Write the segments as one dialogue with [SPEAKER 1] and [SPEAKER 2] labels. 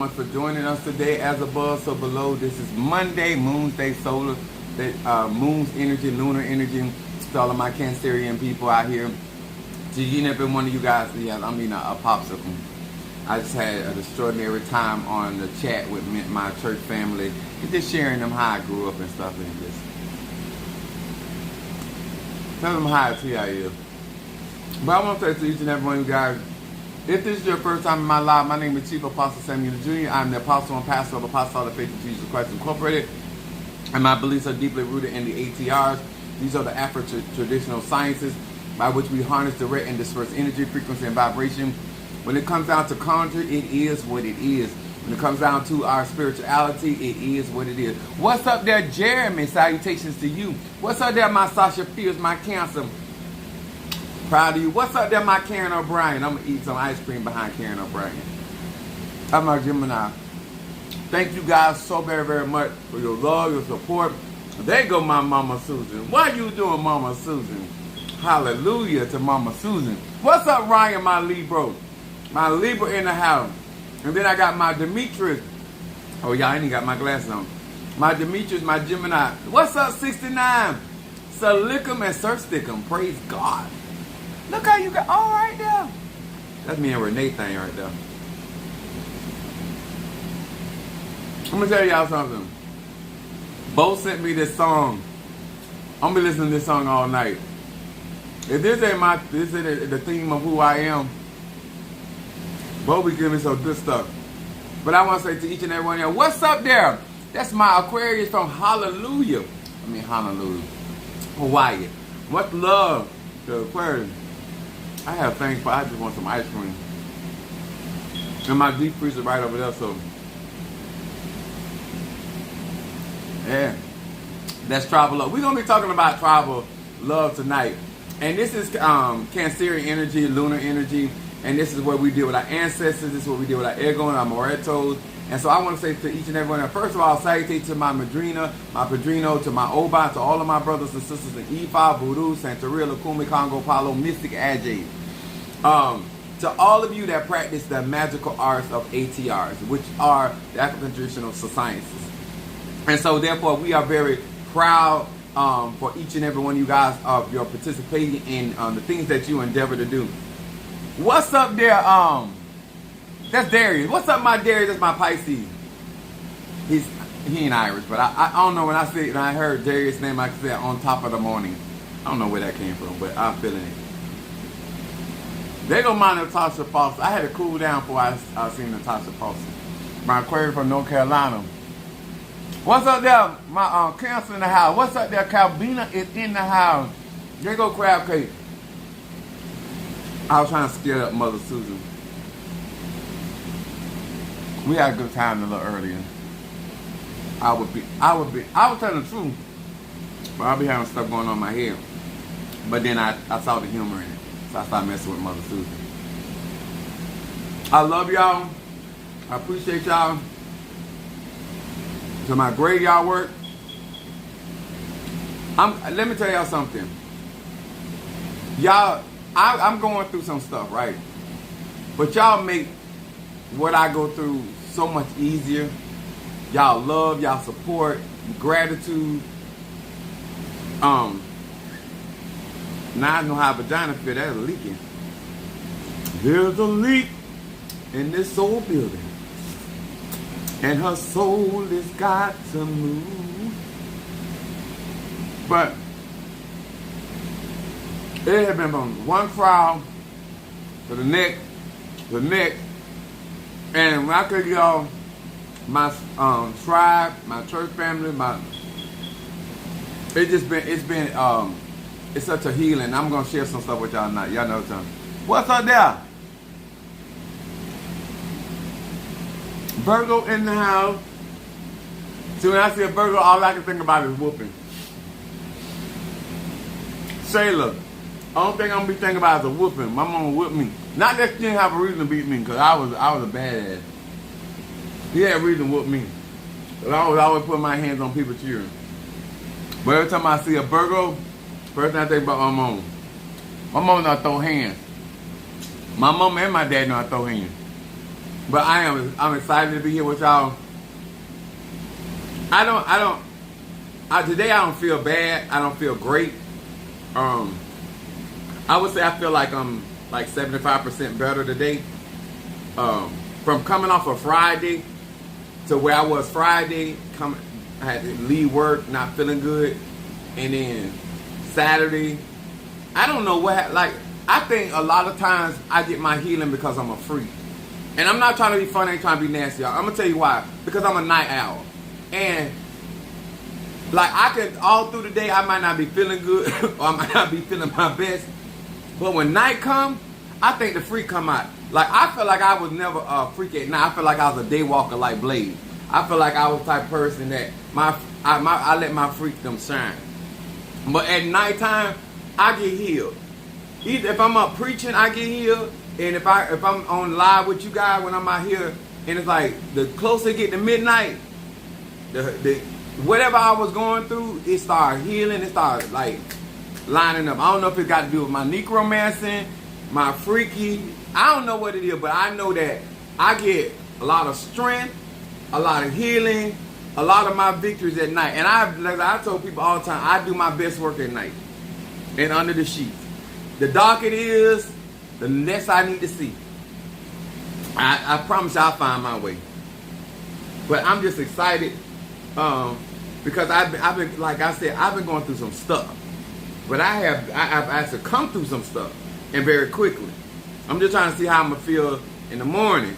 [SPEAKER 1] Much for joining us today. As above, so below. This is Monday, Moon's Day, solar, Moon's energy, lunar energy. To all of my Cancerian people out here, to each and every one of you guys. Yeah, I mean a popsicle. I just had an extraordinary time on the chat with my church family, and just sharing them how I grew up and stuff, and just tell them how I is. But I want to say to each and every one of you guys, if this is your first time in my life, my name is Chief Apostle Samuel Jr. I'm the apostle and pastor of Apostolic Faith of Jesus Christ Incorporated. And my beliefs are deeply rooted in the ATRs. These are the Afro-traditional sciences by which we harness direct and disperse energy, frequency, and vibration. When it comes down to conjure, it is what it is. When it comes down to our spirituality, it is what it is. What's up there, Jeremy? Salutations to you. What's up there, my Sasha Fierce, my Cancer? Proud of you. What's up there, my Karen O'Brien? I'm going to eat some ice cream behind Karen O'Brien. I'm my Gemini. Thank you guys so very, very much for your love, your support. There go my Mama Susan. What you doing, Mama Susan? Hallelujah to Mama Susan. What's up, Ryan, my Libra? My Libra in the house. And then I got my Demetrius. Oh, y'all ain't got my glasses on. My Demetrius, my Gemini. What's up, 69? Salikum and Sir Stickum. Praise God. Look how you got all right there. That's me and Renee thing right there. I'm gonna tell y'all something. Bo sent me this song. I'm gonna be listening to this song all night. If this ain't the theme of who I am, Bo be giving me some good stuff. But I want to say to each and every one of y'all, what's up there? That's my Aquarius from Honolulu, Hawaii. Much love to Aquarius. I have things, but I just want some ice cream. And my deep freezer right over there, so yeah. That's travel love. We're gonna be talking about travel love tonight. And this is Cancerian energy, lunar energy, and this is what we deal with our ancestors, this is what we deal with our ego and our moretos. And so I want to say to each and every one, first of all, salutate to my Madrina, my Padrino, to my Oba, to all of my brothers and sisters in Ifa, Voodoo, Santeria, Lukumi, Congo, Palo, Mystic, Ajay. To all of you that practice the magical arts of ATRs, which are the African traditional sciences. And so therefore we are very proud for each and every one of you guys of your participating in the things that you endeavor to do. What's up there? That's Darius. What's up, my Darius? That's my Pisces. He ain't Irish, but I don't know when I heard Darius' name, I said on top of the morning. I don't know where that came from, but I'm feeling it. They go my Natasha Foster. I had to cool down before I seen Natasha Foster. My Aquarius from North Carolina. What's up there? My Cancer in the house. What's up there? Calvina is in the house. There go Crab Cake. I was trying to scare up Mother Susan. We had a good time a little earlier. I was telling the truth, but I'll be having stuff going on in my head. But then I saw the humor in it, so I started messing with Mother Susan. I love y'all. I appreciate y'all. To my graveyard work, let me tell y'all something. Y'all, I'm going through some stuff, right? But y'all make what I go through so much easier. Y'all love, y'all support, gratitude. Now I know how vagina feel. That's leaking. There's a leak in this soul building, and her soul has got to move. But it had been from one crowd to the next, and when I could y'all, my tribe, my church family, it's such a healing. I'm gonna share some stuff with y'all tonight. Y'all know something. What's up there? Virgo in the house. See, when I see a Virgo, all I can think about is whooping. Shayla, only thing I'm gonna be thinking about is a whooping. My mama whooped me. Not that she didn't have a reason to beat me, because I was a badass. He had a reason to whoop me. But I was always putting my hands on people cheering. But every time I see a Virgo, first thing I think about my mom. My mom know how to throw hands. My mom and my dad know how to throw hands. But I'm excited to be here with y'all. Today I don't feel bad. I don't feel great. I would say I feel like I'm like 75% better today. From coming off of Friday to where I was Friday, I had to leave work, not feeling good. And then Saturday, I don't know what, like, I think a lot of times I get my healing because I'm a freak. And I'm not trying to be funny, I ain't trying to be nasty, y'all. I'm going to tell you why. Because I'm a night owl. And, like, I could, all through the day, I might not be feeling good, or I might not be feeling my best. But when night come, I think the freak come out. Like, I feel like I was never a freak at night. I feel like I was a day walker like Blade. I feel like I was the type of person that I let my freakdom shine. But at nighttime, I get healed. Either if I'm up preaching, I get healed. And if I'm on live with you guys when I'm out here, and it's like the closer it get to midnight, the whatever I was going through, it started healing. It started like lining up. I don't know if it got to do with my necromancing, my freaky. I don't know what it is, but I know that I get a lot of strength, a lot of healing, a lot of my victories at night. And like I told people all the time, I do my best work at night and under the sheets. The darker it is, the less I need to see. I promise I'll find my way. But I'm just excited because I've been, like I said, I've been going through some stuff. But I've had to come through some stuff, and very quickly. I'm just trying to see how I'm going to feel in the morning,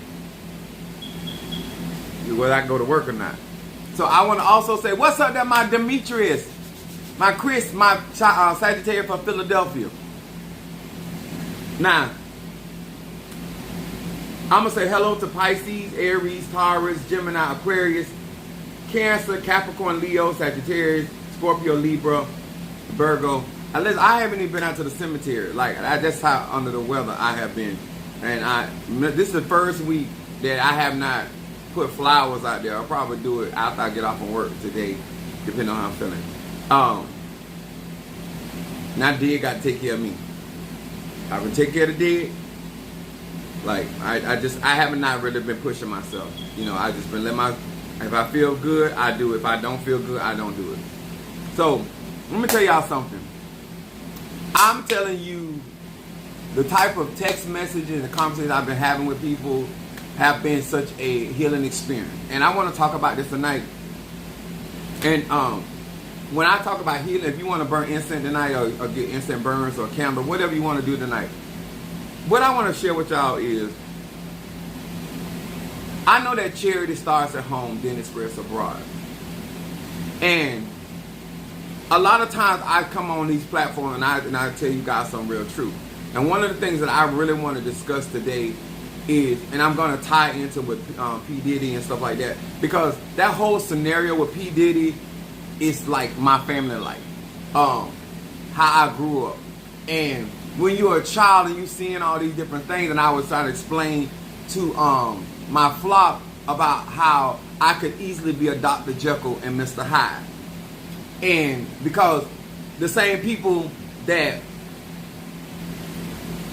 [SPEAKER 1] whether I can go to work or not. So I want to also say, what's up there, my Demetrius, my Chris, my Sagittarius from Philadelphia. Now, I'm going to say hello to Pisces, Aries, Taurus, Gemini, Aquarius, Cancer, Capricorn, Leo, Sagittarius, Scorpio, Libra, Virgo. I haven't even been out to the cemetery. Like, that's how under the weather I have been. And this is the first week that I have not put flowers out there. I'll probably do it after I get off from work today, depending on how I'm feeling. Now Dead got to take care of me. I can take care of the dead. Like, I haven't not really been pushing myself. You know, I just been if I feel good, I do it. If I don't feel good, I don't do it. So, let me tell y'all something. I'm telling you, the type of text messages and conversations I've been having with people have been such a healing experience. And I want to talk about this tonight. And when I talk about healing, if you want to burn incense tonight or get incense burns or candle, whatever you want to do tonight, what I want to share with y'all is, I know that charity starts at home, then it spreads abroad. And a lot of times I come on these platforms and I tell you guys some real truth. And one of the things that I really want to discuss today is, and I'm going to tie into with P. Diddy and stuff like that, because that whole scenario with P. Diddy is like my family life. How I grew up. And when you're a child and you're seeing all these different things, and I was trying to explain to my flock about how I could easily be a Dr. Jekyll and Mr. Hyde. And because the same people that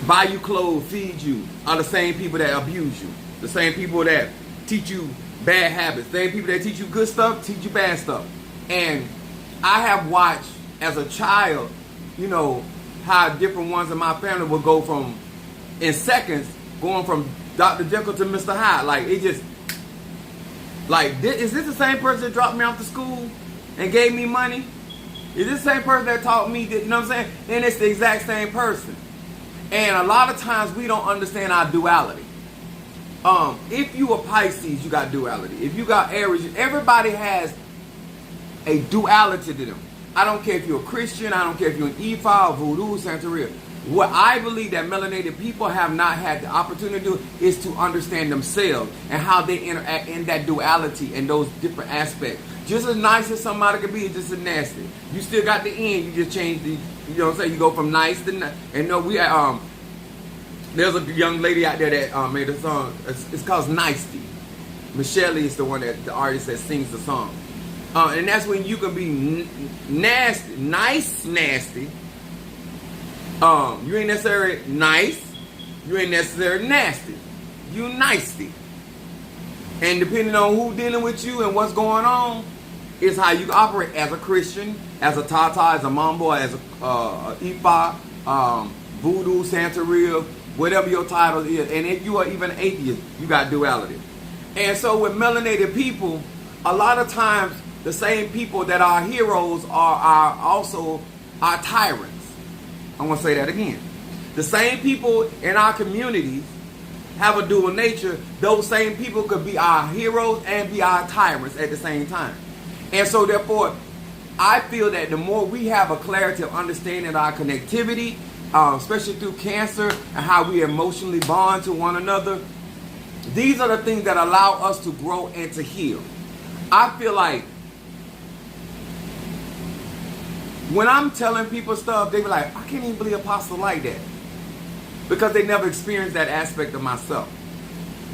[SPEAKER 1] buy you clothes, feed you, are the same people that abuse you. The same people that teach you bad habits. The same people that teach you good stuff, teach you bad stuff. And I have watched as a child, you know, how different ones in my family will go from, in seconds, going from Dr. Jekyll to Mr. Hyde. Like, it just, like, is this the same person that dropped me off to school and gave me money? Is this the same person that taught me, that, you know what I'm saying? Then it's the exact same person. And a lot of times we don't understand our duality. If you are Pisces, you got duality. If you got Aries, everybody has a duality to them. I don't care if you're a Christian, I don't care if you're an Ifa, Voodoo, Santeria. What I believe that melanated people have not had the opportunity to do is to understand themselves and how they interact in that duality and those different aspects. Just as nice as somebody could be, it's just as nasty. You still got the end, you just change the, you know what I'm saying? You go from nice to nice. And no, we there's a young lady out there that made a song. It's called Nicety. Michelle is the one that the artist that sings the song. And that's when you can be nasty, nice, nasty. You ain't necessarily nice. You ain't necessarily nasty. You nicety. And depending on who's dealing with you and what's going on, is how you operate as a Christian, as a Tata, as a Mambo, as a Ifa, Voodoo, Santeria, whatever your title is. And if you are even atheist, you got duality. And so with melanated people, a lot of times the same people that are heroes are also our tyrants. I'm going to say that again. The same people in our communities have a dual nature. Those same people could be our heroes and be our tyrants at the same time. And so therefore, I feel that the more we have a clarity of understanding our connectivity, especially through cancer and how we emotionally bond to one another, these are the things that allow us to grow and to heal. I feel like when I'm telling people stuff, they be like, I can't even believe Apostle like that. Because they never experienced that aspect of myself.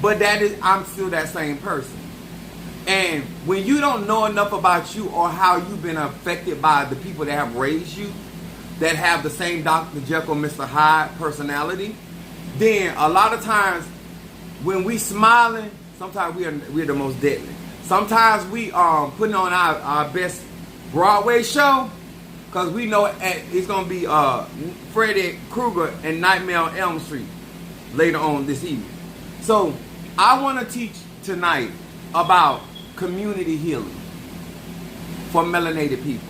[SPEAKER 1] But that is, I'm still that same person. And when you don't know enough about you or how you've been affected by the people that have raised you, that have the same Dr. Jekyll, Mr. Hyde personality, then a lot of times when we smiling, sometimes we're the most deadly. Sometimes we are putting on our best Broadway show because we know it's going to be Freddy Krueger and Nightmare on Elm Street later on this evening. So I want to teach tonight about community healing for melanated people,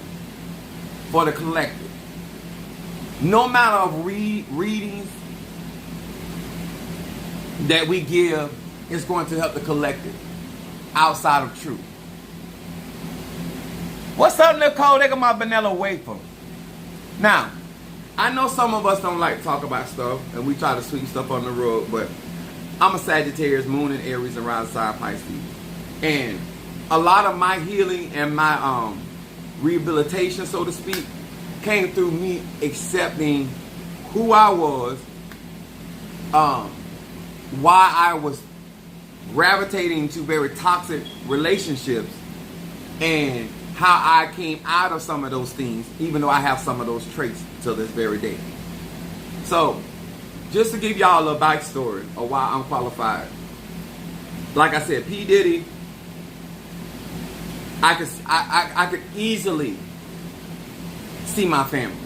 [SPEAKER 1] for the collective. No matter of readings that we give, it's going to help the collective outside of truth. What's up, Nicole? They got my vanilla wafer. Now, I know some of us don't like to talk about stuff, and we try to sweep stuff on the rug, but I'm a Sagittarius, Moon in Aries, and Rising sign Pisces. And a lot of my healing and my rehabilitation, so to speak, came through me accepting who I was, why I was gravitating to very toxic relationships, and how I came out of some of those things, even though I have some of those traits till this very day. So, just to give y'all a backstory of why I'm qualified. Like I said, P. Diddy, I could easily see my family.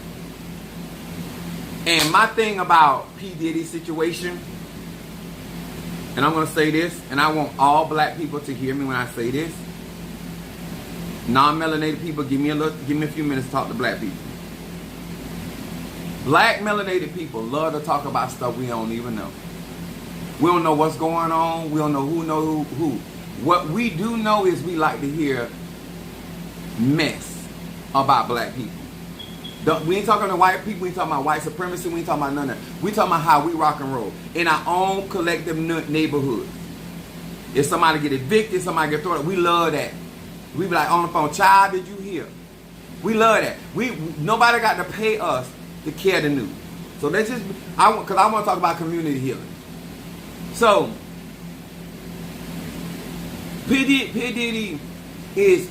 [SPEAKER 1] And my thing about P. Diddy's situation, and I'm going to say this, and I want all black people to hear me when I say this. Non-melanated people, give me a few minutes to talk to black people. Black melanated people love to talk about stuff we don't even know. We don't know what's going on. We don't know who. What we do know is we like to hear mess about black people. We ain't talking to white people. We ain't talking about white supremacy. We ain't talking about none of that. We talking about how we rock and roll in our own collective neighborhood. If somebody get evicted, somebody get thrown, we love that. We be like on the phone, child, did you hear? We love that. Nobody got to pay us to care the news. So let's just, because I want to talk about community healing. So, P. Diddy is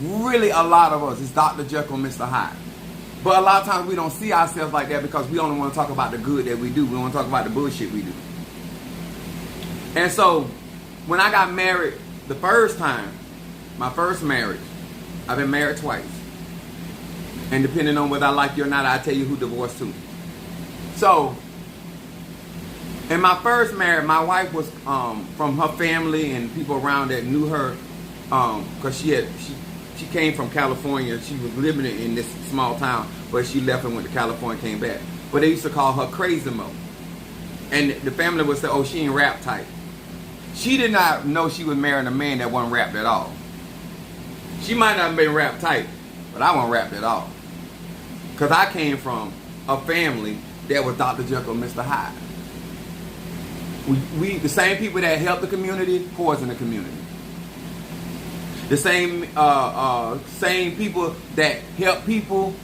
[SPEAKER 1] really a lot of us. It's Dr. Jekyll, Mr. Hyde. But a lot of times we don't see ourselves like that because we only want to talk about the good that we do. We want to talk about the bullshit we do. And so, when I got married the first time, my first marriage, I've been married twice. And depending on whether I like you or not, I'll tell you who divorced to. So, in my first marriage, my wife was from her family and people around that knew her because she came from California. She was living in this small town, but she left and went to California, came back. But they used to call her Crazy Mo. And the family would say, oh, she ain't rap type. She did not know she was marrying a man that wasn't rapped at all. She might not have been rap type, but I wasn't rapped at all. Because I came from a family that was Dr. Jekyll, Mr. Hyde. We the same people that help the community, poison the community. The same people that help people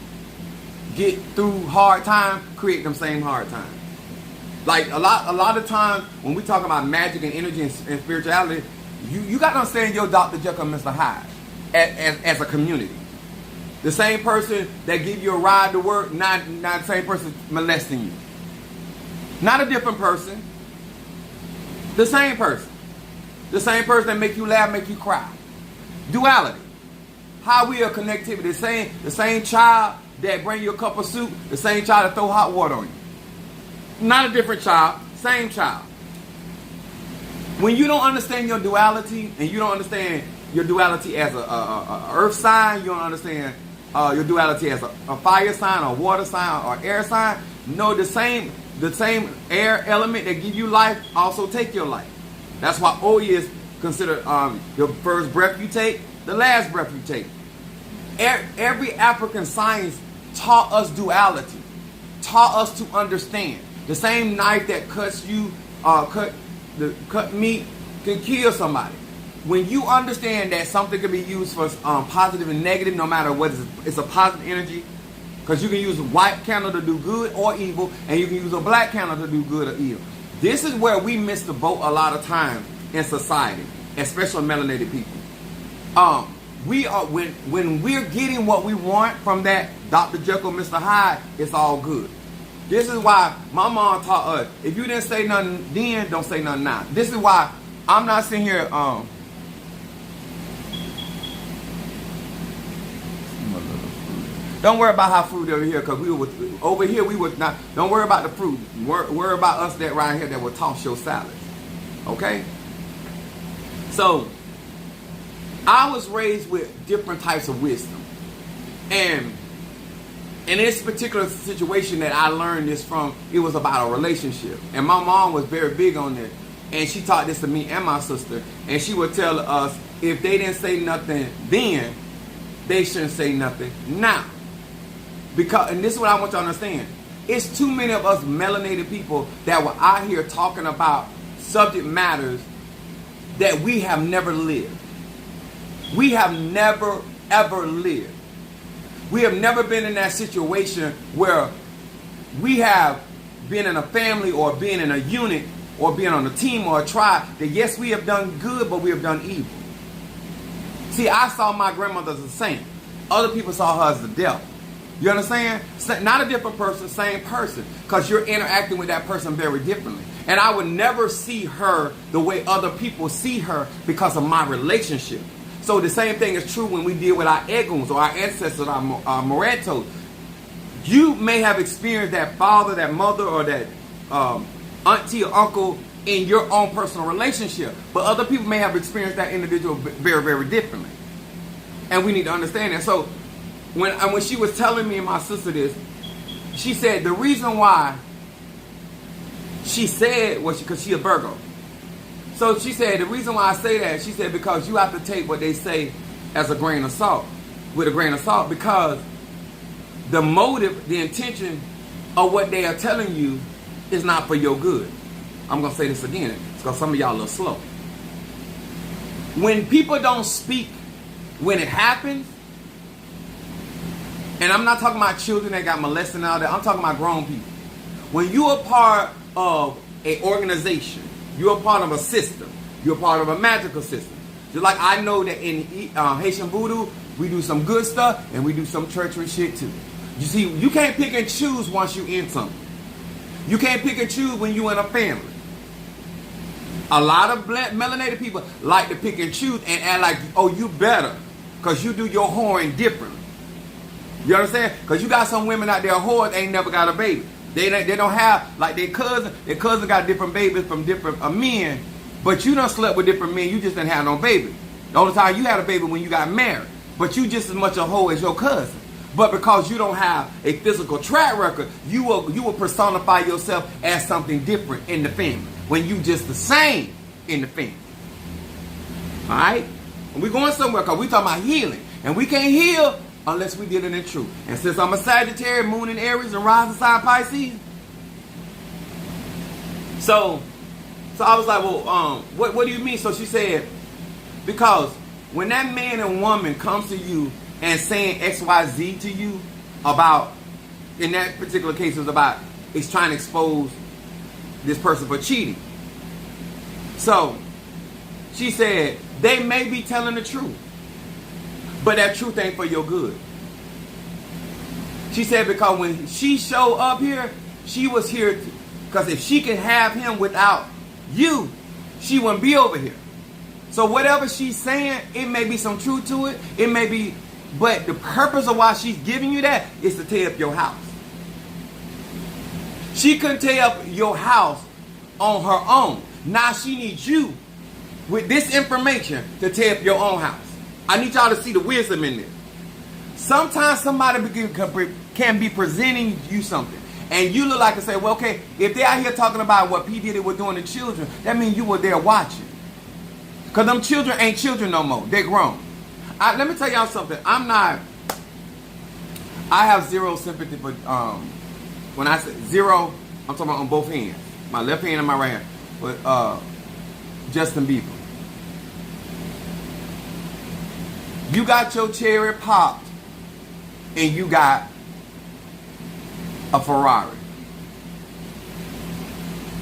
[SPEAKER 1] get through hard times, create them same hard times. Like a lot of times when we talk about magic and energy and spirituality, you got to understand your Dr. Jekyll, Mr. Hyde as a community. The same person that give you a ride to work, not the same person molesting you. Not a different person. The same person. The same person that make you laugh, make you cry. Duality. How we are connectivity. The same child that bring you a cup of soup, the same child that throw hot water on you. Not a different child, same child. When you don't understand your duality, and you don't understand your duality as a earth sign, you don't understand your duality as a fire sign, or water sign, or air sign. No, the same air element that give you life also take your life. That's why Oya is considered your first breath you take, the last breath you take. Every African science taught us duality, taught us to understand. The same knife that cuts you, cut meat can kill somebody. When you understand that something can be used for positive and negative, no matter what, it's a positive energy. Because you can use a white candle to do good or evil, and you can use a black candle to do good or evil. This is where we miss the boat a lot of times in society, especially melanated people. We are when we're getting what we want from that Dr. Jekyll, Mr. Hyde, it's all good. This is why my mom taught us, if you didn't say nothing then, don't say nothing now. This is why I'm not sitting here don't worry about how fruit over here, because we would not. Don't worry about the fruit. Worry about us that right here that will toss your salads. Okay? So, I was raised with different types of wisdom. And in this particular situation that I learned this from, it was about a relationship. And my mom was very big on this. And she taught this to me and my sister. And she would tell us, if they didn't say nothing then, they shouldn't say nothing now. Because, and this is what I want you to understand. It's too many of us melanated people that were out here talking about subject matters that we have never lived. We have never, ever lived. We have never been in that situation where we have been in a family or been in a unit or been on a team or a tribe that, yes, we have done good, but we have done evil. See, I saw my grandmother as a saint. Other people saw her as the devil. You understand? Not a different person, same person. Because you're interacting with that person very differently. And I would never see her the way other people see her because of my relationship. So the same thing is true when we deal with our eguns or our ancestors, our moretos. You may have experienced that father, that mother, or that auntie or uncle in your own personal relationship. But other people may have experienced that individual very, very differently. And we need to understand that. So when she was telling me and my sister this, she said the reason why she said was because she a Virgo. So she said the reason why I say that, she said, because you have to take what they say as a grain of salt, with a grain of salt, because the motive, the intention of what they are telling you is not for your good. I'm going to say this again because some of y'all a little slow. When people don't speak when it happens, and I'm not talking about children that got molested and all that, I'm talking about grown people. When you're a part of an organization, you're a part of a system, you're a part of a magical system. Just like I know that in Haitian Voodoo, we do some good stuff and we do some treacherous shit too. You see, you can't pick and choose once you in something. You can't pick and choose when you in a family. A lot of melanated people like to pick and choose and act like, oh, you better, because you do your whoring differently. You understand? Because you got some women out there, whores, ain't never got a baby. They don't have, like their cousin got different babies from different men, but you done slept with different men, you just didn't have no baby. The only time you had a baby when you got married, but you just as much a hoe as your cousin. But because you don't have a physical track record, you will personify yourself as something different in the family, when you just the same in the family. Alright? And we're going somewhere because we talking about healing. And we can't heal unless we dealing in truth. And since I'm a Sagittarius, Moon in Aries, and rising sign Pisces, so I was like, well, what do you mean? So she said, because when that man and woman comes to you and saying XYZ to you about, in that particular case, it was about, it's trying to expose this person for cheating. So she said, they may be telling the truth, but that truth ain't for your good. She said, because when she showed up here, she was here because if she could have him without you, she wouldn't be over here. So whatever she's saying, it may be some truth to it. It may be, but the purpose of why she's giving you that is to tear up your house. She couldn't tear up your house on her own. Now she needs you with this information to tear up your own house. I need y'all to see the wisdom in this. Sometimes somebody can be presenting you something, and you look like to say, well, okay, if they're out here talking about what P. Diddy was doing to children, that means you were there watching. Because them children ain't children no more. They're grown. Let me tell y'all something. I have zero sympathy for, when I say zero, I'm talking about on both hands. My left hand and my right hand. But Justin Bieber. You got your cherry popped, and you got a Ferrari.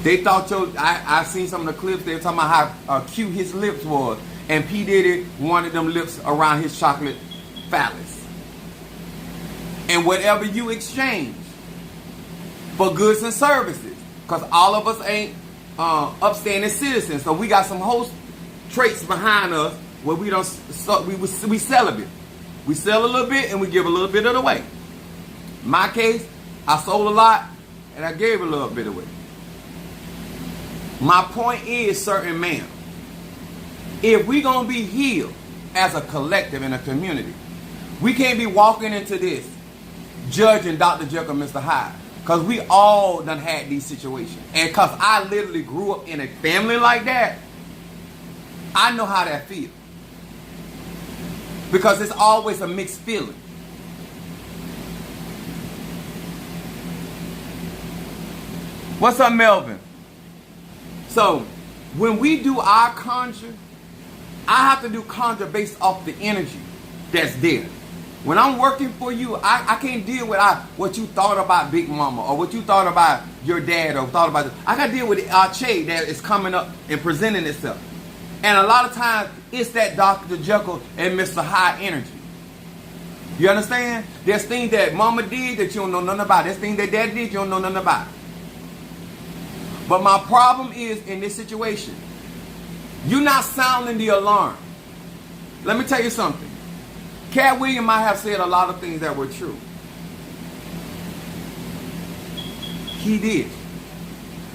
[SPEAKER 1] They thought I seen some of the clips, they were talking about how cute his lips was. And P. Diddy wanted them lips around his chocolate phallus. And whatever you exchange for goods and services, because all of us ain't upstanding citizens, so we got some host traits behind us where we celibate. We sell a little bit and we give a little bit of it away. In my case, I sold a lot and I gave a little bit away. My point is, certain man, if we gonna be healed as a collective in a community, we can't be walking into this judging Dr. Jekyll and Mr. Hyde, because we all done had these situations. And because I literally grew up in a family like that, I know how that feels. Because it's always a mixed feeling. What's up, Melvin? So, when we do our conjure, I have to do conjure based off the energy that's there. When I'm working for you, I can't deal with what you thought about Big Mama or what you thought about your dad or thought about this. I got to deal with the Arche that is coming up and presenting itself. And a lot of times, it's that Dr. Jekyll and Mr. Hyde energy. You understand? There's things that Mama did that you don't know nothing about. There's things that Dad did you don't know nothing about. But my problem is, in this situation, you're not sounding the alarm. Let me tell you something. Cat Williams might have said a lot of things that were true. He did.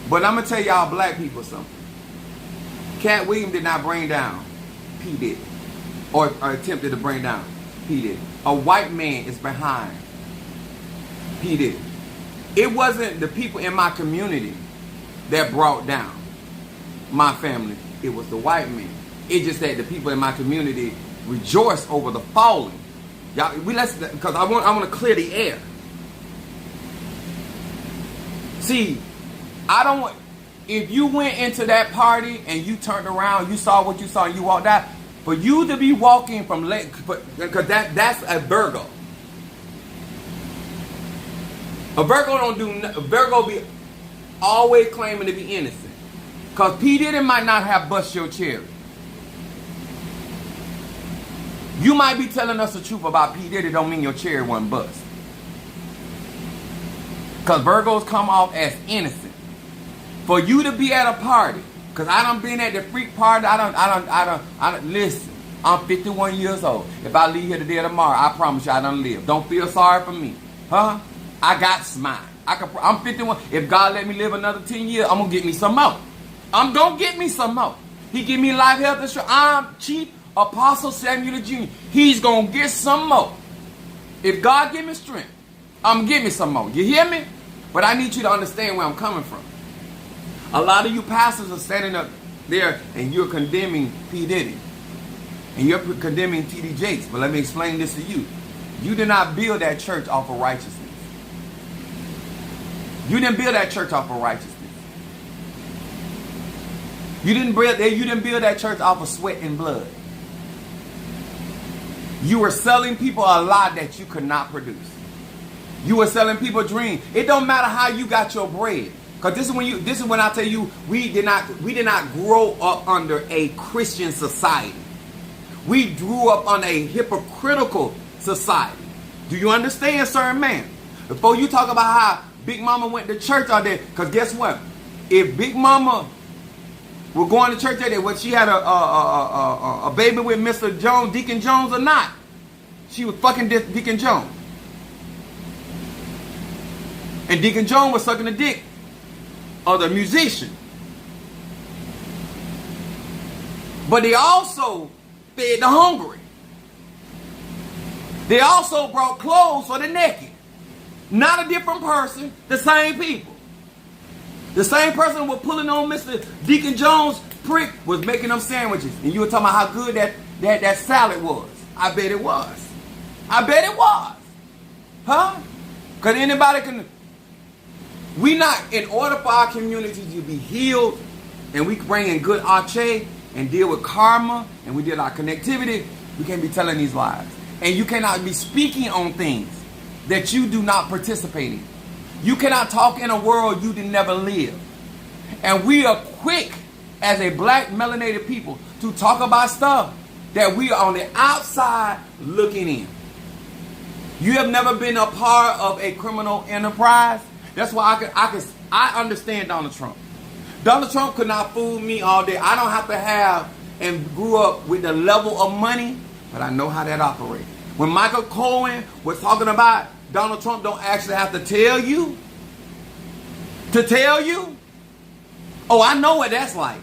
[SPEAKER 1] But I'm going to tell y'all black people something. Cat Williams did not bring down P. Diddy. Or attempted to bring down P. Diddy. A white man is behind P. Diddy. It wasn't the people in my community that brought down my family. It was the white man. It just that the people in my community rejoice over the falling. Y'all, because I want to clear the air. See, I don't want. If you went into that party and you turned around, you saw what you saw, and you walked out, for you to be walking from late, because that's a Virgo. A Virgo don't do. A Virgo be always claiming to be innocent. Because P. Diddy might not have bust your cherry. You might be telling us the truth about P. Diddy, don't mean your cherry wasn't bust. Because Virgos come off as innocent. For you to be at a party, because I done been at the freak party, I done, listen, I'm 51 years old. If I leave here today or tomorrow, I promise you I done live. Don't feel sorry for me. Huh? I got smile. I'm 51. If God let me live another 10 years, I'm going to get me some more. I'm going to get me some more. He give me life, health, and strength. I'm Chief Apostle Samuel Jr. He's going to get some more. If God give me strength, I'm going to get me some more. You hear me? But I need you to understand where I'm coming from. A lot of you pastors are standing up there and you're condemning P. Diddy. And you're condemning T.D. Jakes. But let me explain this to you. You did not build that church off of righteousness. You didn't build that church off of righteousness. You didn't build that church off of sweat and blood. You were selling people a lie that you could not produce. You were selling people a dream. It don't matter how you got your bread. Because this is when I tell you we did not grow up under a Christian society. We grew up on a hypocritical society. Do you understand, sir, man? Before you talk about how Big Mama went to church all day, because guess what? If Big Mama were going to church that day, whether she had a baby with Mr. Jones, Deacon Jones or not. She was fucking Deacon Jones. And Deacon Jones was sucking the dick of the musician. But they also fed the hungry. They also brought clothes for the naked. Not a different person, the same people. The same person who was pulling on Mr. Deacon Jones' prick was making them sandwiches. And you were talking about how good that salad was. I bet it was. I bet it was. Huh? Because anybody can... We not, in order for our community to be healed, and we bring in good arche and deal with karma, and we deal with our connectivity, we can't be telling these lies. And you cannot be speaking on things that you do not participate in. You cannot talk in a world you did never live. And we are quick as a black melanated people to talk about stuff that we are on the outside looking in. You have never been a part of a criminal enterprise. That's why I understand Donald Trump. Donald Trump could not fool me all day. I don't have to have and grew up with the level of money, but I know how that operates. When Michael Cohen was talking about Donald Trump don't actually have to tell you. Oh, I know what that's like.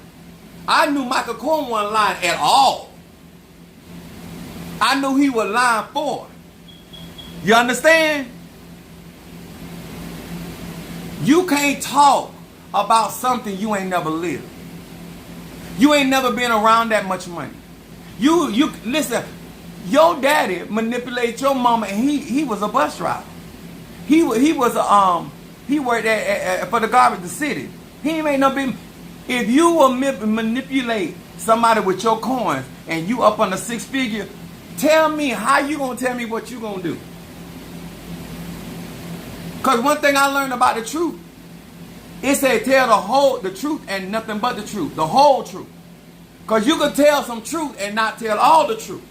[SPEAKER 1] I knew Michael Cohen wasn't lying at all. I knew he was lying for. You understand? You can't talk about something you ain't never lived. You ain't never been around that much money. You listen, your daddy manipulated your mama, and he was a bus driver. He worked for the garbage the city. He ain't made no big. If you will manipulate somebody with your coins and you up on the 6 figure, tell me how you gonna tell me what you gonna do. Because one thing I learned about the truth, it said tell the truth and nothing but the truth, the whole truth. Because you can tell some truth and not tell all the truth.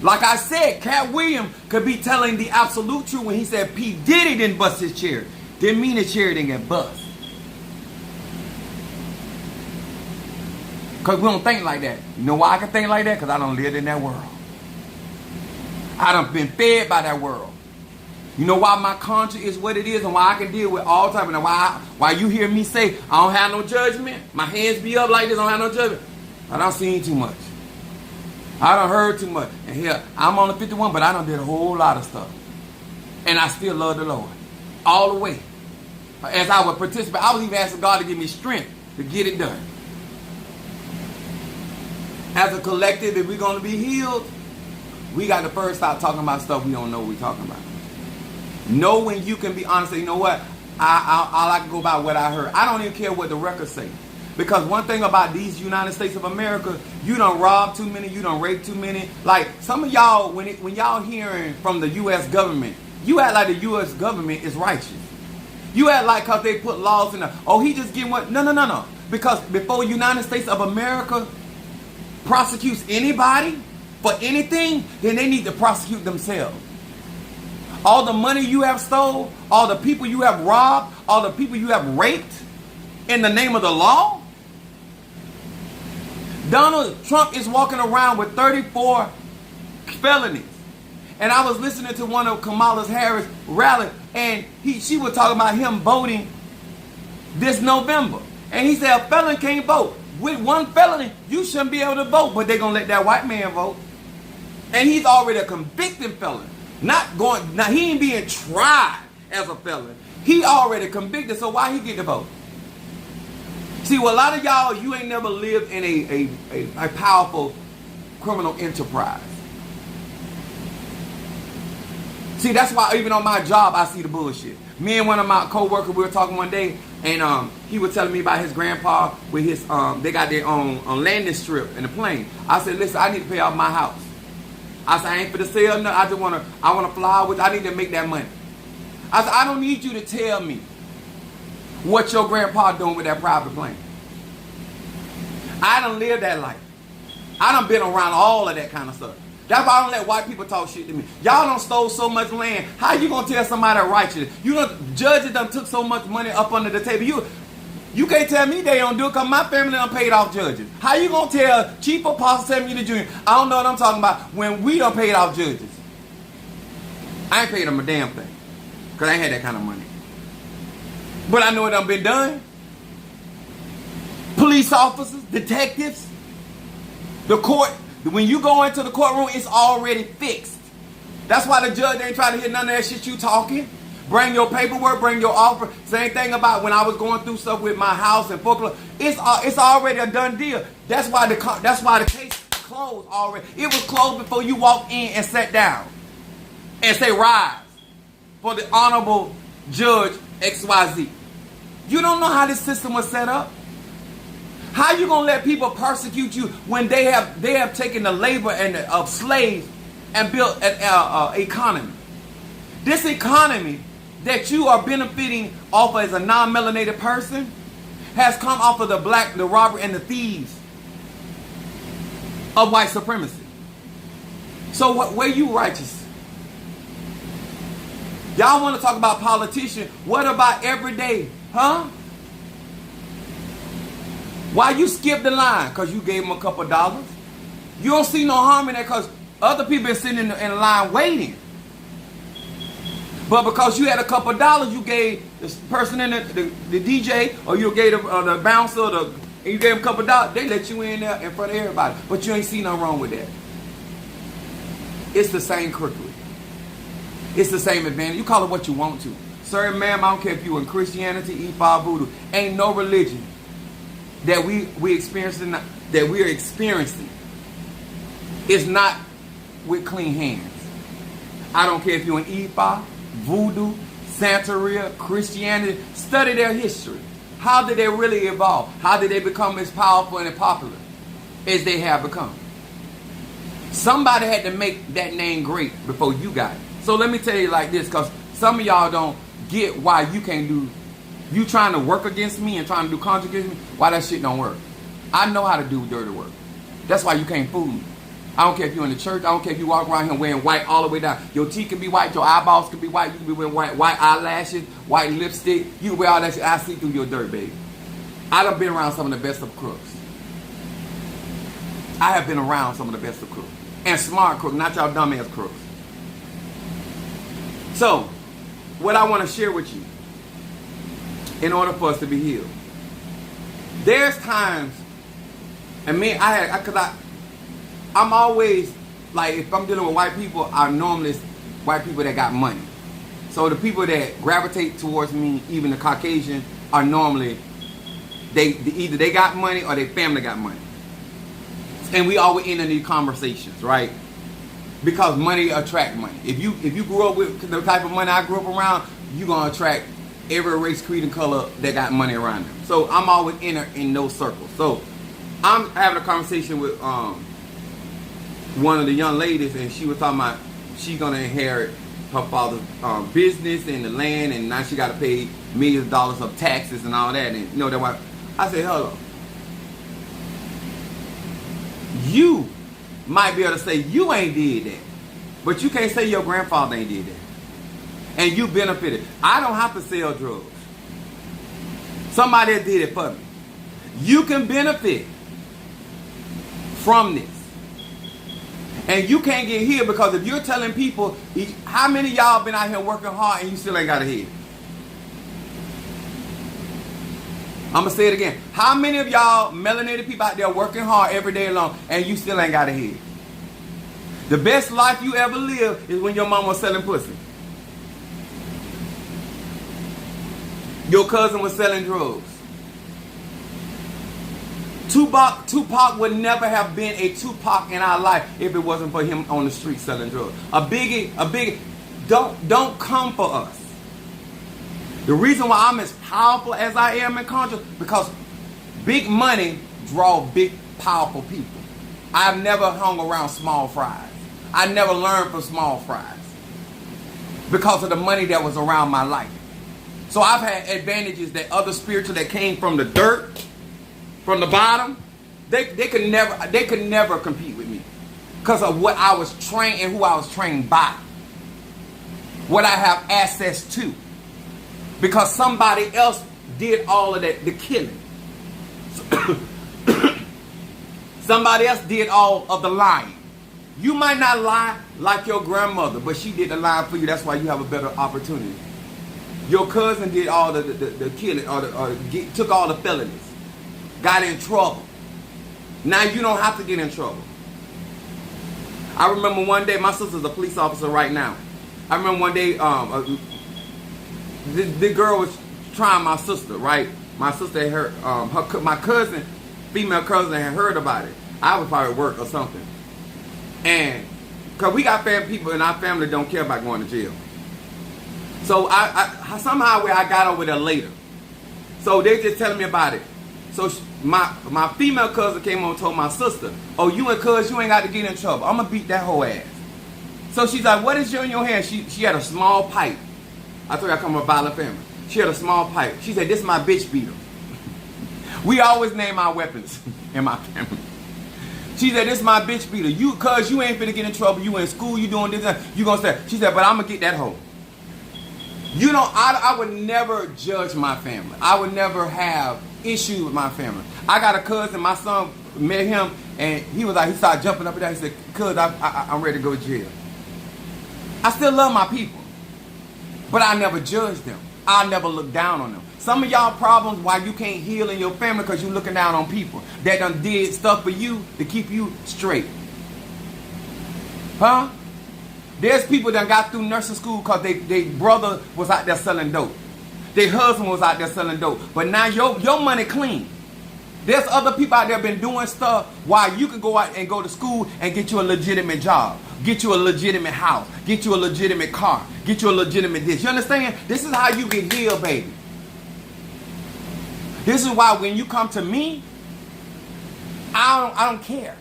[SPEAKER 1] Like I said, Cat Williams could be telling the absolute truth when he said P. Diddy didn't bust his chair. Didn't mean his chair didn't get bust. Because we don't think like that. You know why I can think like that? Because I don't live in that world. I done been fed by that world. You know why my conscience is what it is and why I can deal with all time, and why you hear me say I don't have no judgment, my hands be up like this, I don't have no judgment. I done seen too much. I done heard too much. And here, I'm on the 51, but I done did a whole lot of stuff. And I still love the Lord. All the way. As I would participate, I was even asking God to give me strength to get it done. As a collective, if we're going to be healed, we got to first stop talking about stuff we don't know what we're talking about. Know when you can be honest. You know what? I like to go by what I heard. I don't even care what the records say. Because one thing about these United States of America, you done rob too many, you done rape too many. Like some of y'all, when y'all hearing from the U.S. government, you act like the U.S. government is righteous. You act like because they put laws in there. Oh, he just getting what? No. Because before United States of America prosecutes anybody for anything, then they need to prosecute themselves. All the money you have stole, all the people you have robbed, all the people you have raped in the name of the law. Donald Trump is walking around with 34 felonies. And I was listening to one of Kamala Harris' rally, and she was talking about him voting this November. And he said a felon can't vote. With one felony, you shouldn't be able to vote, but they're going to let that white man vote. And he's already a convicted felon. Now he ain't being tried as a felon. He already convicted, so why he get the vote? See, well, a lot of y'all, you ain't never lived in a powerful criminal enterprise. See, that's why even on my job, I see the bullshit. Me and one of my co-workers, we were talking one day, and he was telling me about his grandpa with his, they got their own landing strip in the plane. I said, listen, I need to pay off my house. I said, I ain't for the sale, no, I want to fly with, I need to make that money. I said, I don't need you to tell me what your grandpa doing with that private plane. I done lived that life. I done been around all of that kind of stuff. That's why I don't let white people talk shit to me. Y'all done stole so much land. How you gonna tell somebody righteous? You done, judges done took so much money up under the table. You can't tell me they don't do it because my family done paid off judges. How you going to tell Chief Apostle Samuel the Jr.? I don't know what I'm talking about when we done paid off judges. I ain't paid them a damn thing because I ain't had that kind of money. But I know it done been done. Police officers, detectives, the court. When you go into the courtroom, it's already fixed. That's why the judge ain't trying to hear none of that shit you talking. Bring your paperwork, bring your offer. Same thing about when I was going through stuff with my house and foreclosure. It's already a done deal. That's why the case closed already. It was closed before you walked in and sat down and say rise for the honorable judge XYZ. You don't know how this system was set up. How you gonna let people persecute you when they have taken the labor of slaves and built an economy? This economy that you are benefiting off as a non-melanated person has come off of the black, the robber, and the thieves of white supremacy. So where you righteous? Y'all want to talk about politicians? What about everyday? Huh? Why you skip the line? Because you gave them a couple dollars. You don't see no harm in that because other people been sitting in the line waiting. But because you had a couple dollars, you gave the person in the DJ, or you gave the bouncer, and you gave them a couple dollars, they let you in there in front of everybody. But you ain't see nothing wrong with that. It's the same crookery. It's the same advantage. You call it what you want to. Sir and ma'am, I don't care if you in Christianity, Ifa, Voodoo. Ain't no religion that we're experiencing is not with clean hands. I don't care if you're in Ifa, Voodoo, Santeria, Christianity. Study their history. How did they really evolve? How did they become as powerful and popular as they have become? Somebody had to make that name great before you got it. So let me tell you like this, because some of y'all don't get why you can't do. You trying to work against me and trying to do contract against me, why that shit don't work. I know how to do dirty work. That's why you can't fool me. I don't care if you're in the church. I don't care if you walk around here wearing white all the way down. Your teeth can be white. Your eyeballs can be white. You can be wearing white eyelashes, white lipstick. You can wear all that shit. I see through your dirt, baby. I done been around some of the best of crooks. I have been around some of the best of crooks. And smart crooks, not y'all dumbass crooks. So, what I want to share with you, in order for us to be healed, there's times, and me, I'm always, like, if I'm dealing with white people, I normally white people that got money. So the people that gravitate towards me, even the Caucasian, are normally, either they got money or their family got money. And we always end in these conversations, right? Because money attract money. If you grew up with the type of money I grew up around, you're going to attract every race, creed, and color that got money around them. So I'm always in those circles. So I'm having a conversation with one of the young ladies, and she was talking about she's going to inherit her father's business and the land, and now she got to pay millions of dollars of taxes and all that. And you know that why I said, hello. You might be able to say you ain't did that, but you can't say your grandfather ain't did that. And you benefited. I don't have to sell drugs. Somebody did it for me. You can benefit from this. And you can't get healed because if you're telling people, how many of y'all been out here working hard and you still ain't got a head? I'm going to say it again. How many of y'all melanated people out there working hard every day long and you still ain't got a head? The best life you ever lived is when your mom was selling pussy. Your cousin was selling drugs. Tupac would never have been a Tupac in our life if it wasn't for him on the street selling drugs. A biggie, don't come for us. The reason why I'm as powerful as I am in conscious, because big money draw big, powerful people. I've never hung around small fries. I never learned from small fries because of the money that was around my life. So I've had advantages that other spiritual that came from the dirt, from the bottom, they could never compete with me because of what I was trained and who I was trained by, what I have access to, because somebody else did all of that, the killing. Somebody else did all of the lying. You might not lie like your grandmother, but she did the lying for you. That's why you have a better opportunity. Your cousin did all the killing, took all the felonies, got in trouble. Now you don't have to get in trouble. I remember one day, my sister's a police officer right now. I remember one day, the girl was trying my sister, right? My sister had heard, my cousin, female cousin, had heard about it. I was probably at work or something. And, because we got people in our family don't care about going to jail. So, I somehow I got over there later. So, they just telling me about it. So, my female cousin came on and told my sister, oh, you and cuz, you ain't got to get in trouble. I'm going to beat that whole ass. So, she's like, what is in your hand? She had a small pipe. I told you I come from a violent family. She had a small pipe. She said, this is my bitch beater. We always name our weapons in my family. She said, this is my bitch beater. Cuz you ain't finna get in trouble. You in school, you doing this, you gonna say. She said, but I'm gonna get that hoe. You know, I would never judge my family. I would never have issues with my family. I got a cousin, my son met him, and he started jumping up and down. He said, cuz, I'm ready to go to jail. I still love my people, but I never judge them. I never look down on them. Some of y'all problems why you can't heal in your family because you looking down on people that done did stuff for you to keep you straight. Huh? There's people that got through nursing school because they brother was out there selling dope. Their husband was out there selling dope. But now your money clean. There's other people out there been doing stuff while you can go out and go to school and get you a legitimate job. Get you a legitimate house. Get you a legitimate car. Get you a legitimate this. You understand? This is how you get healed, baby. This is why when you come to me, I don't care.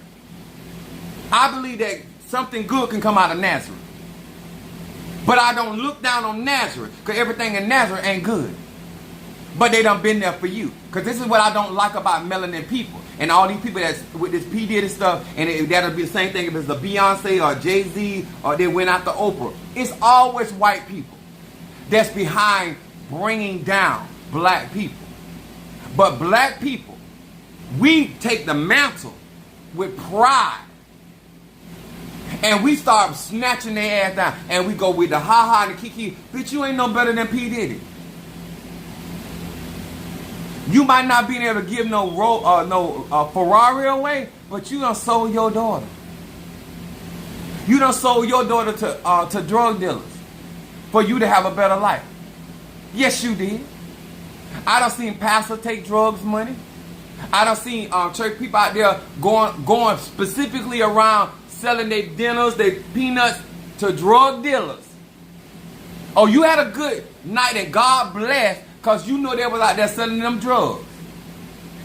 [SPEAKER 1] I believe that something good can come out of Nazareth. But I don't look down on Nazareth because everything in Nazareth ain't good. But they done been there for you. Because this is what I don't like about melanin people. And all these people that's with this P. Diddy stuff, and that'll be the same thing if it's a Beyonce or Jay-Z or they went after Oprah. It's always white people that's behind bringing down black people. But black people, we take the mantle with pride. And we start snatching their ass down. And we go with the ha-ha and the kiki. Bitch, you ain't no better than P. Diddy. You might not be able to give no Ferrari away, but you done sold your daughter. You done sold your daughter to drug dealers for you to have a better life. Yes, you did. I done seen pastors take drugs money. I done seen church people out there going specifically around selling their dinners, their peanuts to drug dealers. Oh, you had a good night and God bless. Because you know they was out there selling them drugs.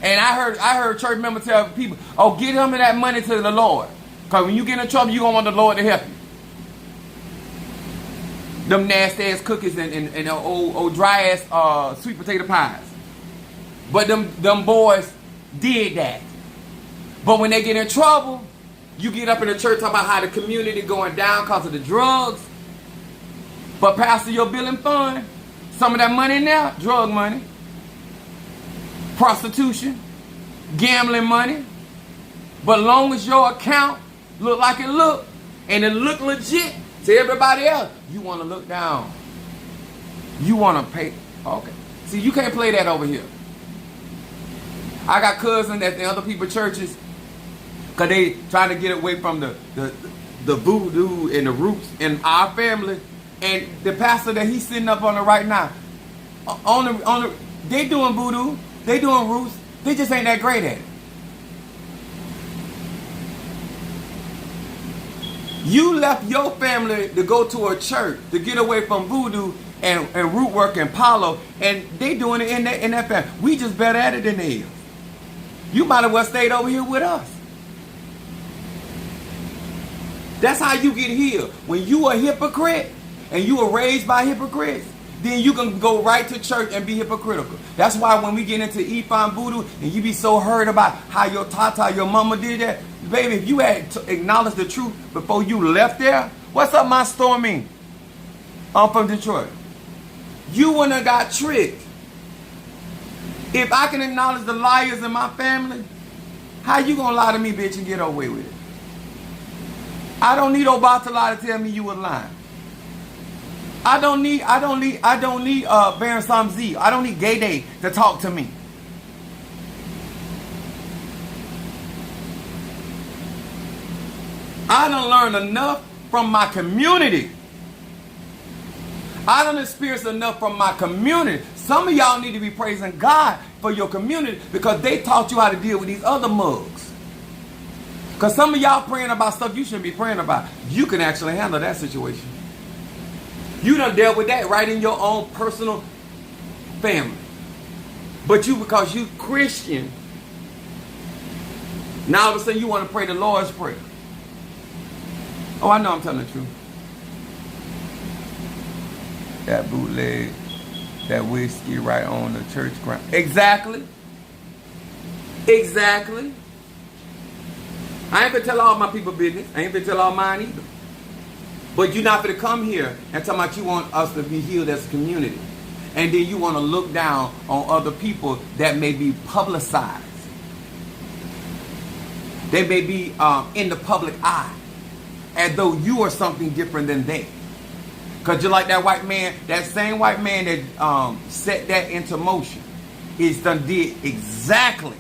[SPEAKER 1] And I heard church members tell people, oh, get some of that money to the Lord. Because when you get in trouble, you're going to want the Lord to help you. Them nasty ass cookies and old dry ass sweet potato pies. But them boys did that. But when they get in trouble, you get up in the church talking about how the community going down because of the drugs. But Pastor, your billing fund, some of that money now, drug money, prostitution, gambling money. But long as your account look like it look, and it look legit to everybody else, you want to look down. You want to pay. Okay. See, you can't play that over here. I got cousins at the other people's churches because they trying to get away from the voodoo and the roots in our family. And the pastor that he's sitting up on the right now, they doing voodoo, they doing roots, they just ain't that great at it. You left your family to go to a church to get away from voodoo and root work and Palo, and they doing it in that family. We just better at it than they is. You might have well stayed over here with us. That's how you get healed. When you a hypocrite, and you were raised by hypocrites, then you can go right to church and be hypocritical. That's why when we get into Ifan voodoo and you be so hurt about how your tata, your mama did that, baby, if you had acknowledged the truth before you left there, what's up, my Stormy? I'm from Detroit. You wouldn't have got tricked. If I can acknowledge the liars in my family, how you gonna lie to me, bitch, and get away with it? I don't need Obata lie to tell me you were lying. I don't need Baron Samzi. I don't need Gay Day to talk to me. I done learned enough from my community. I done experienced enough from my community. Some of y'all need to be praising God for your community because they taught you how to deal with these other mugs. Because some of y'all praying about stuff you shouldn't be praying about. You can actually handle that situation. You done dealt with that right in your own personal family. But you, because you Christian, now all of a sudden you want to pray the Lord's Prayer. Oh, I know I'm telling the truth. That bootleg, that whiskey right on the church ground. Exactly. Exactly. I ain't gonna tell all my people business. I ain't gonna tell all mine either. But you're not gonna come here and tell me you want us to be healed as a community. And then you want to look down on other people that may be publicized. They may be in the public eye. As though you are something different than they. Because you're like that white man, that same white man that set that into motion is done did exactly,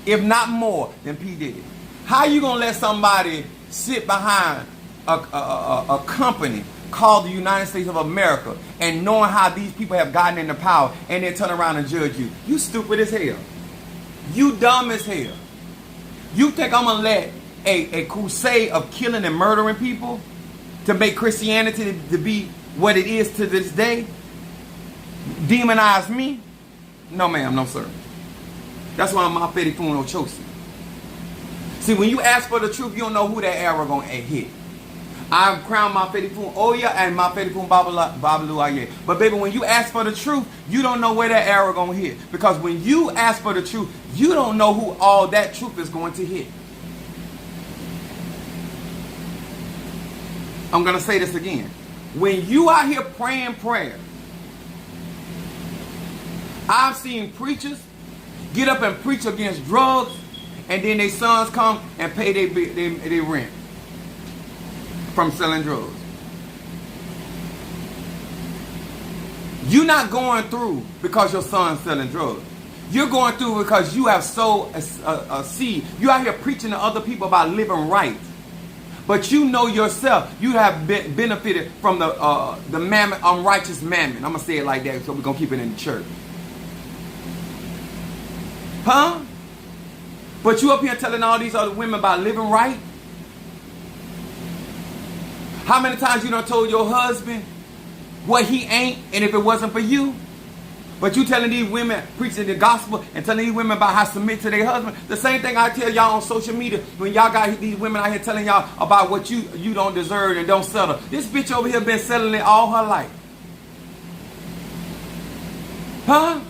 [SPEAKER 1] if not more, than P. Diddy. How you going to let somebody sit behind a company called the United States of America and knowing how these people have gotten into power and then turn around and judge you? You stupid as hell. You dumb as hell. You think I'm going to let a crusade of killing and murdering people to make Christianity to be what it is to this day demonize me? No ma'am, no sir. That's why I'm my Fetty Funo Chosi. See, when you ask for the truth, you don't know who that arrow gonna hit. I've crowned my Fetty Funo Oya and my Fetty Funo Babalu Aye. But baby, when you ask for the truth, you don't know where that arrow gonna hit. Because when you ask for the truth, you don't know who all that truth is going to hit. I'm going to say this again. When you out here praying prayer, I've seen preachers get up and preach against drugs, and then their sons come and pay their rent from selling drugs. You're not going through because your son's selling drugs. You're going through because you have sowed a seed. You're out here preaching to other people about living right. But you know yourself, you have benefited from the mammon, unrighteous mammon. I'm going to say it like that, so we're going to keep it in the church. Huh? But you up here telling all these other women about living right? How many times you done told your husband what he ain't, and if it wasn't for you? But you telling these women, preaching the gospel, and telling these women about how to submit to their husband. The same thing I tell y'all on social media when y'all got these women out here telling y'all about what you don't deserve and don't settle. This bitch over here been settling it all her life. Huh?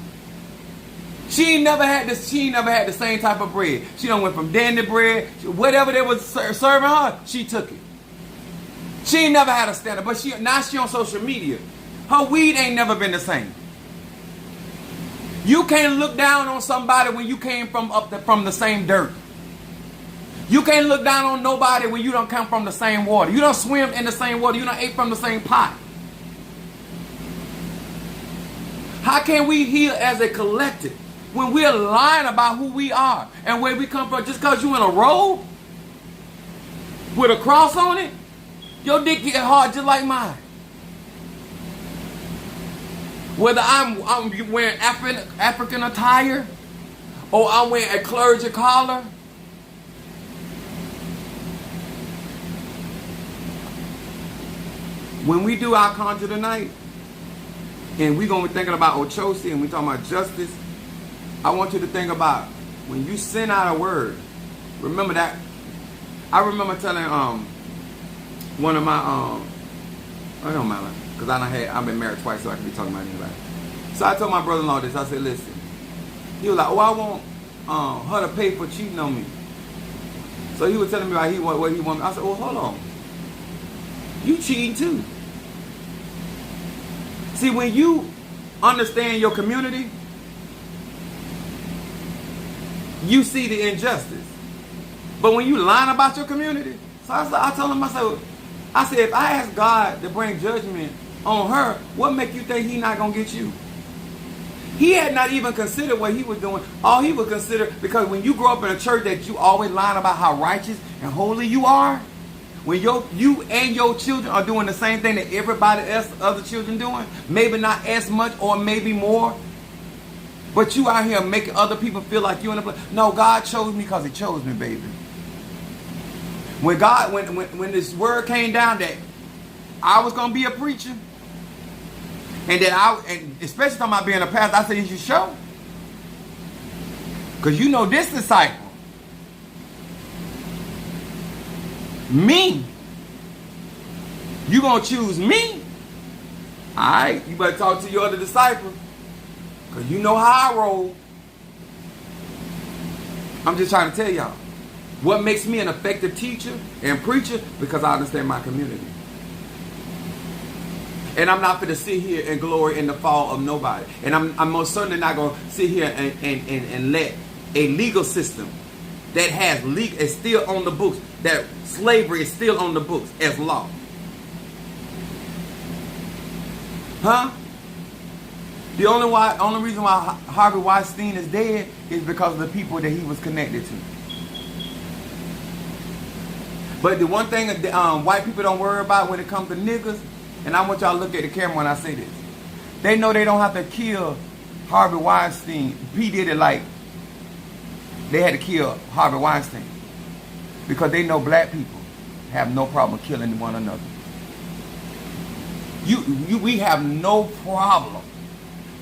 [SPEAKER 1] She ain't never had the same type of bread. She done went from dandy bread, whatever they was serving her, she took it. She ain't never had a standard, but now she on social media. Her weed ain't never been the same. You can't look down on somebody when you came from from the same dirt. You can't look down on nobody when you don't come from the same water. You don't swim in the same water. You don't ate from the same pot. How can we heal as a collective when we're lying about who we are and where we come from? Just because you in a robe with a cross on it, your dick get hard just like mine. Whether I'm wearing African attire or I'm wearing a clergy collar. When we do our conjure tonight, and we're going to be thinking about Ochosi and we're talking about justice, I want you to think about when you send out a word, remember that. I remember telling one of my, it don't matter. Because I've been married twice, so I can be talking about anybody. So I told my brother-in-law this. I said, listen. He was like, oh, I want her to pay for cheating on me. So he was telling me about what he wanted. I said, well, hold on. You cheating too. See, when you understand your community, you see the injustice. But when you lying about your community, so I told him, I said, if I ask God to bring judgment on her, what make you think he not going to get you? He had not even considered what he was doing. All he would consider, because when you grow up in a church that you always lying about how righteous and holy you are, when you and your children are doing the same thing that everybody else, other children doing, maybe not as much or maybe more, but you out here making other people feel like you in a place. No, God chose me because he chose me, baby. When God, when this word came down that I was going to be a preacher, and that and especially talking about being a pastor, I said, you should show. Because you know this disciple, me, you going to choose me. All right, you better talk to your other disciples. Because you know how I roll. I'm just trying to tell y'all. What makes me an effective teacher and preacher? Because I understand my community. And I'm not going to sit here and glory in the fall of nobody. And I'm most certainly not going to sit here and let a legal system that has is still on the books, that slavery is still on the books as law. Huh? The only reason why Harvey Weinstein is dead is because of the people that he was connected to. But the one thing that white people don't worry about when it comes to niggas, and I want y'all to look at the camera when I say this, they know they don't have to kill Harvey Weinstein. P did it like they had to kill Harvey Weinstein because they know black people have no problem killing one another. We have no problem.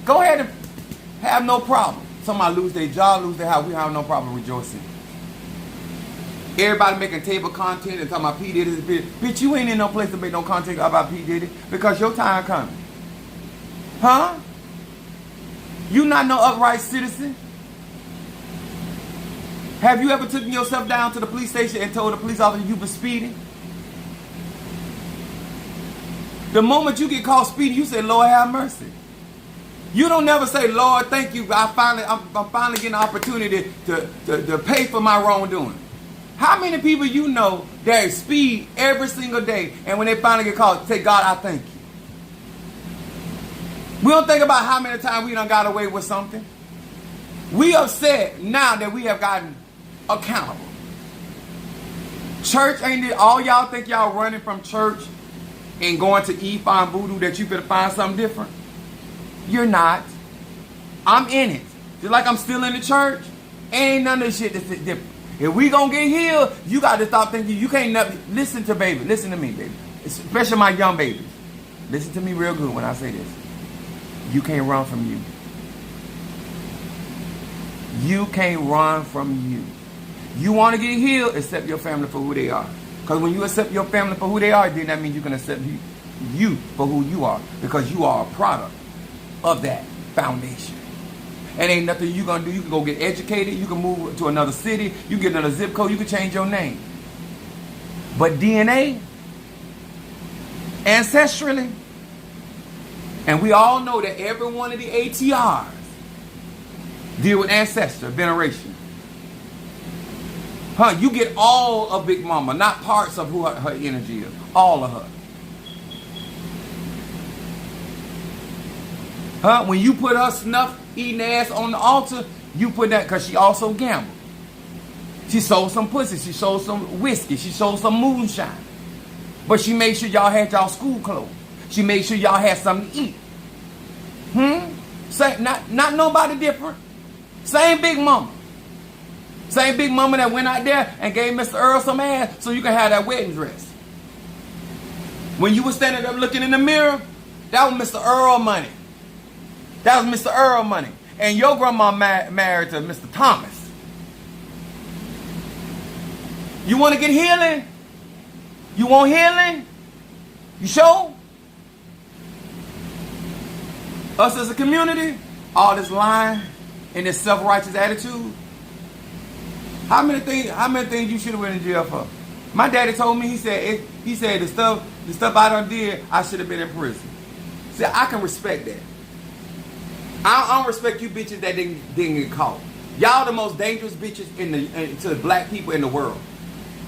[SPEAKER 1] Go ahead and have no problem. Somebody lose their job, lose their house. We have no problem rejoicing. Everybody making table content and talking about P. Diddy. Bitch, you ain't in no place to make no content about P. Diddy because your time coming. Huh? You not no upright citizen? Have you ever taken yourself down to the police station and told the police officer you were speeding? The moment you get caught speeding, you say, Lord, have mercy. You don't never say, Lord, thank you. I'm finally getting an opportunity to pay for my wrongdoing. How many people you know that speed every single day, and when they finally get caught, say, God, I thank you. We don't think about how many times we done got away with something. We upset now that we have gotten accountable. Church ain't it. All y'all think y'all running from church and going to Ifa and Voodoo that you better find something different. You're not. I'm in it. Just like I'm still in the church. Ain't none of this shit that's different. If we gonna get healed, you got to stop thinking you can't never listen to baby. Listen to me, baby. Especially my young babies. Listen to me real good when I say this. You can't run from you. You can't run from you. You want to get healed, accept your family for who they are. Because when you accept your family for who they are, then that means you can accept you for who you are. Because you are a product of that foundation. And ain't nothing you gonna do. You can go get educated. You can move to another city. You can get another zip code. You can change your name. But DNA, ancestrally, and we all know that every one of the ATRs deal with ancestor, veneration. Huh? You get all of Big Mama, not parts of who her energy is. All of her. Huh? When you put her snuff eating ass on the altar, you put that because she also gambled. She sold some pussy. She sold some whiskey. She sold some moonshine. But she made sure y'all had y'all school clothes. She made sure y'all had something to eat. Say, not nobody different. Same Big Mama. Same Big Mama that went out there and gave Mr. Earl some ass so you can have that wedding dress. When you were standing up looking in the mirror, that was Mr. Earl money. That was Mr. Earl money. And your grandma married to Mr. Thomas. You want to get healing? You want healing? You sure? Us as a community, all this lying and this self-righteous attitude. How many things you should have went in jail for? My daddy told me, he said the stuff I done did, I should have been in prison. See, I can respect that. I don't respect you bitches that didn't get caught. Y'all the most dangerous bitches to the black people in the world.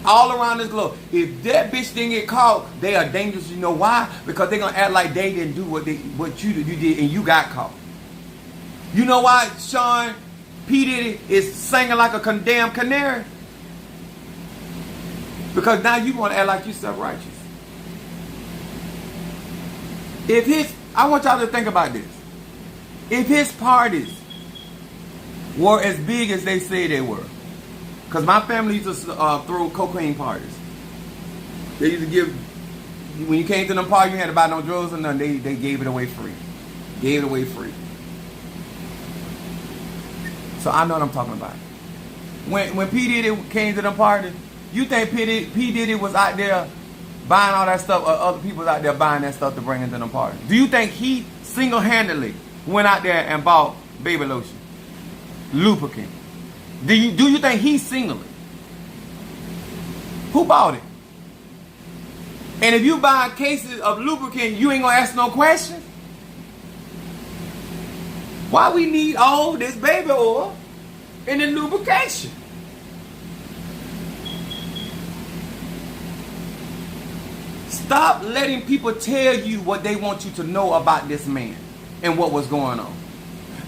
[SPEAKER 1] All around this globe. If that bitch didn't get caught, they are dangerous. You know why? Because they're going to act like they didn't do what you did and you got caught. You know why Sean P. Diddy is singing like a condemned canary? Because now you want to act like you're self-righteous. I want y'all to think about this. If his parties were as big as they say they were, because my family used to throw cocaine parties. They used to give, when you came to them parties, you had to buy no drugs or nothing. They gave it away free. Gave it away free. So I know what I'm talking about. When P. Diddy came to them parties, you think P. Diddy was out there buying all that stuff, or other people was out there buying that stuff to bring into them parties? Do you think he single-handedly went out there and bought baby lotion, lubricant? Do you think he single it? Who bought it? And if you buy cases of lubricant, you ain't gonna ask no questions. Why we need all this baby oil and the lubrication? Stop letting people tell you what they want you to know about this man and what was going on.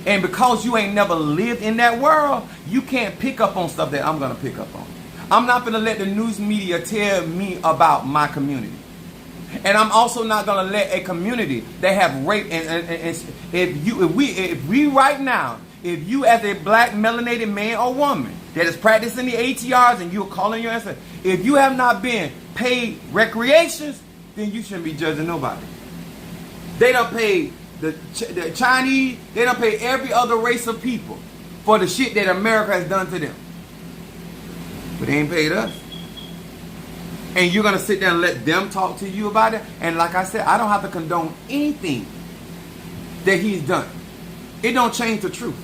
[SPEAKER 1] And because you ain't never lived in that world, you can't pick up on stuff that I'm going to pick up on. I'm not going to let the news media tell me about my community. And I'm also not going to let a community that have rape if we right now, if you as a black melanated man or woman that is practicing the ATRs and you're calling your ancestors, if you have not been paid recreations, then you shouldn't be judging nobody. They don't pay the Chinese, they don't pay every other race of people for the shit that America has done to them. But they ain't paid us. And you're going to sit there and let them talk to you about it? And like I said, I don't have to condone anything that he's done. It don't change the truth.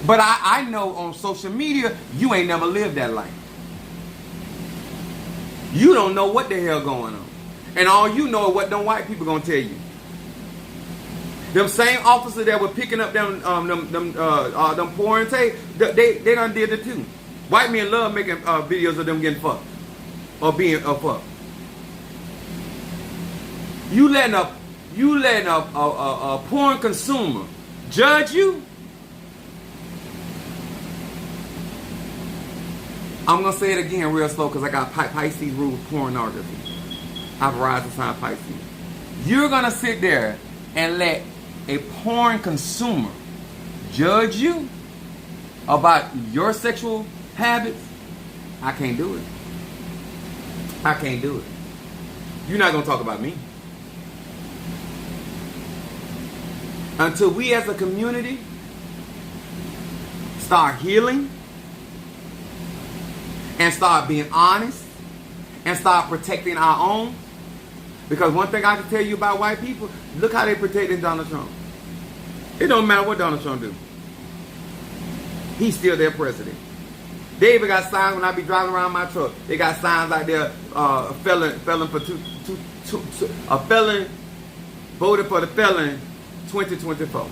[SPEAKER 1] But I know on social media, you ain't never lived that life. You don't know what the hell going on. And all you know is what them white people gonna tell you. Them same officers that were picking up them porn tape, they done did it too. White men love making videos of them getting fucked or being fucked. You letting a porn consumer judge you? I'm gonna say it again real slow because I got Pisces rule pornography. I have a rising sign Pisces. You're gonna sit there and let a porn consumer judge you about your sexual habits? I can't do it. I can't do it. You're not gonna talk about me. Until we as a community start healing and start being honest and start protecting our own. Because one thing I can tell you about white people, look how they protecting Donald Trump. It don't matter what Donald Trump do. He's still their president. They even got signs when I be driving around my truck. They got signs out there, felon for a felon voted for the felon 2024.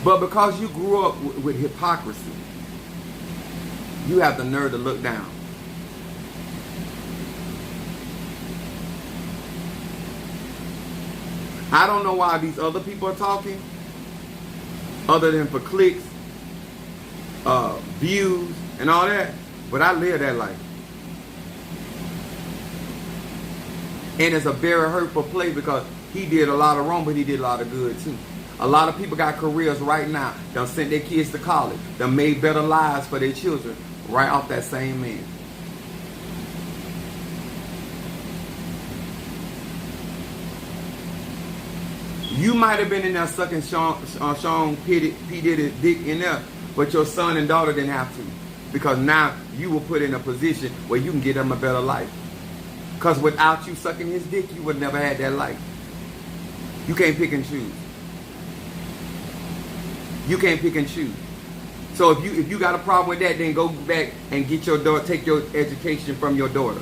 [SPEAKER 1] But because you grew up with hypocrisy, you have the nerve to look down. I don't know why these other people are talking, other than for clicks, views, and all that, but I live that life. And it's a very hurtful place because he did a lot of wrong, but he did a lot of good too. A lot of people got careers right now. Done sent their kids to college. Done made better lives for their children right off that same man. You might have been in there sucking Sean P. Diddy's dick in there, but your son and daughter didn't have to. Because now you were put in a position where you can get them a better life. Because without you sucking his dick, you would never had that life. You can't pick and choose. You can't pick and choose. So if you got a problem with that, then go back and get your daughter, take your education from your daughter.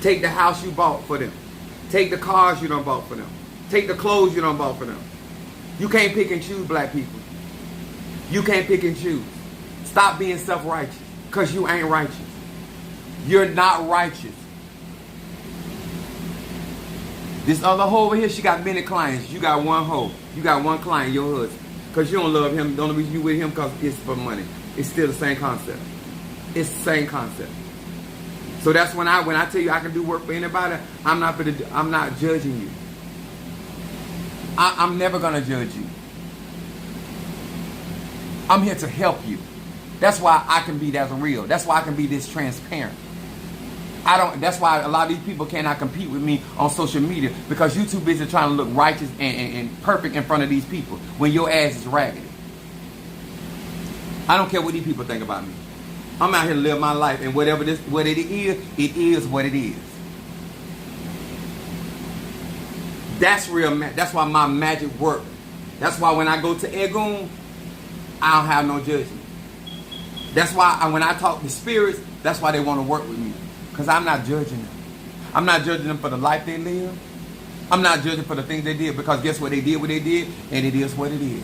[SPEAKER 1] Take the house you bought for them. Take the cars you done bought for them. Take the clothes you done bought for them. You can't pick and choose, black people. You can't pick and choose. Stop being self-righteous, because you ain't righteous. You're not righteous. This other hoe over here, she got many clients. You got one hoe. You got one client, your husband. Because you don't love him. The only reason you with him because it's for money. It's still the same concept. It's the same concept. So that's when I tell you I can do work for anybody, I'm not judging you. I'm never gonna judge you. I'm here to help you. That's why I can be that real. That's why I can be this transparent. That's why a lot of these people cannot compete with me on social media, because you're too busy trying to look righteous and perfect in front of these people when your ass is raggedy. I don't care what these people think about me. I'm out here to live my life, and what it is what it is. That's real. That's why my magic works. That's why when I go to Egun, I don't have no judgment. That's why when I talk to spirits, that's why they want to work with me. Because I'm not judging them. I'm not judging them for the life they live. I'm not judging for the things they did, because guess what? They did what they did, and it is what it is.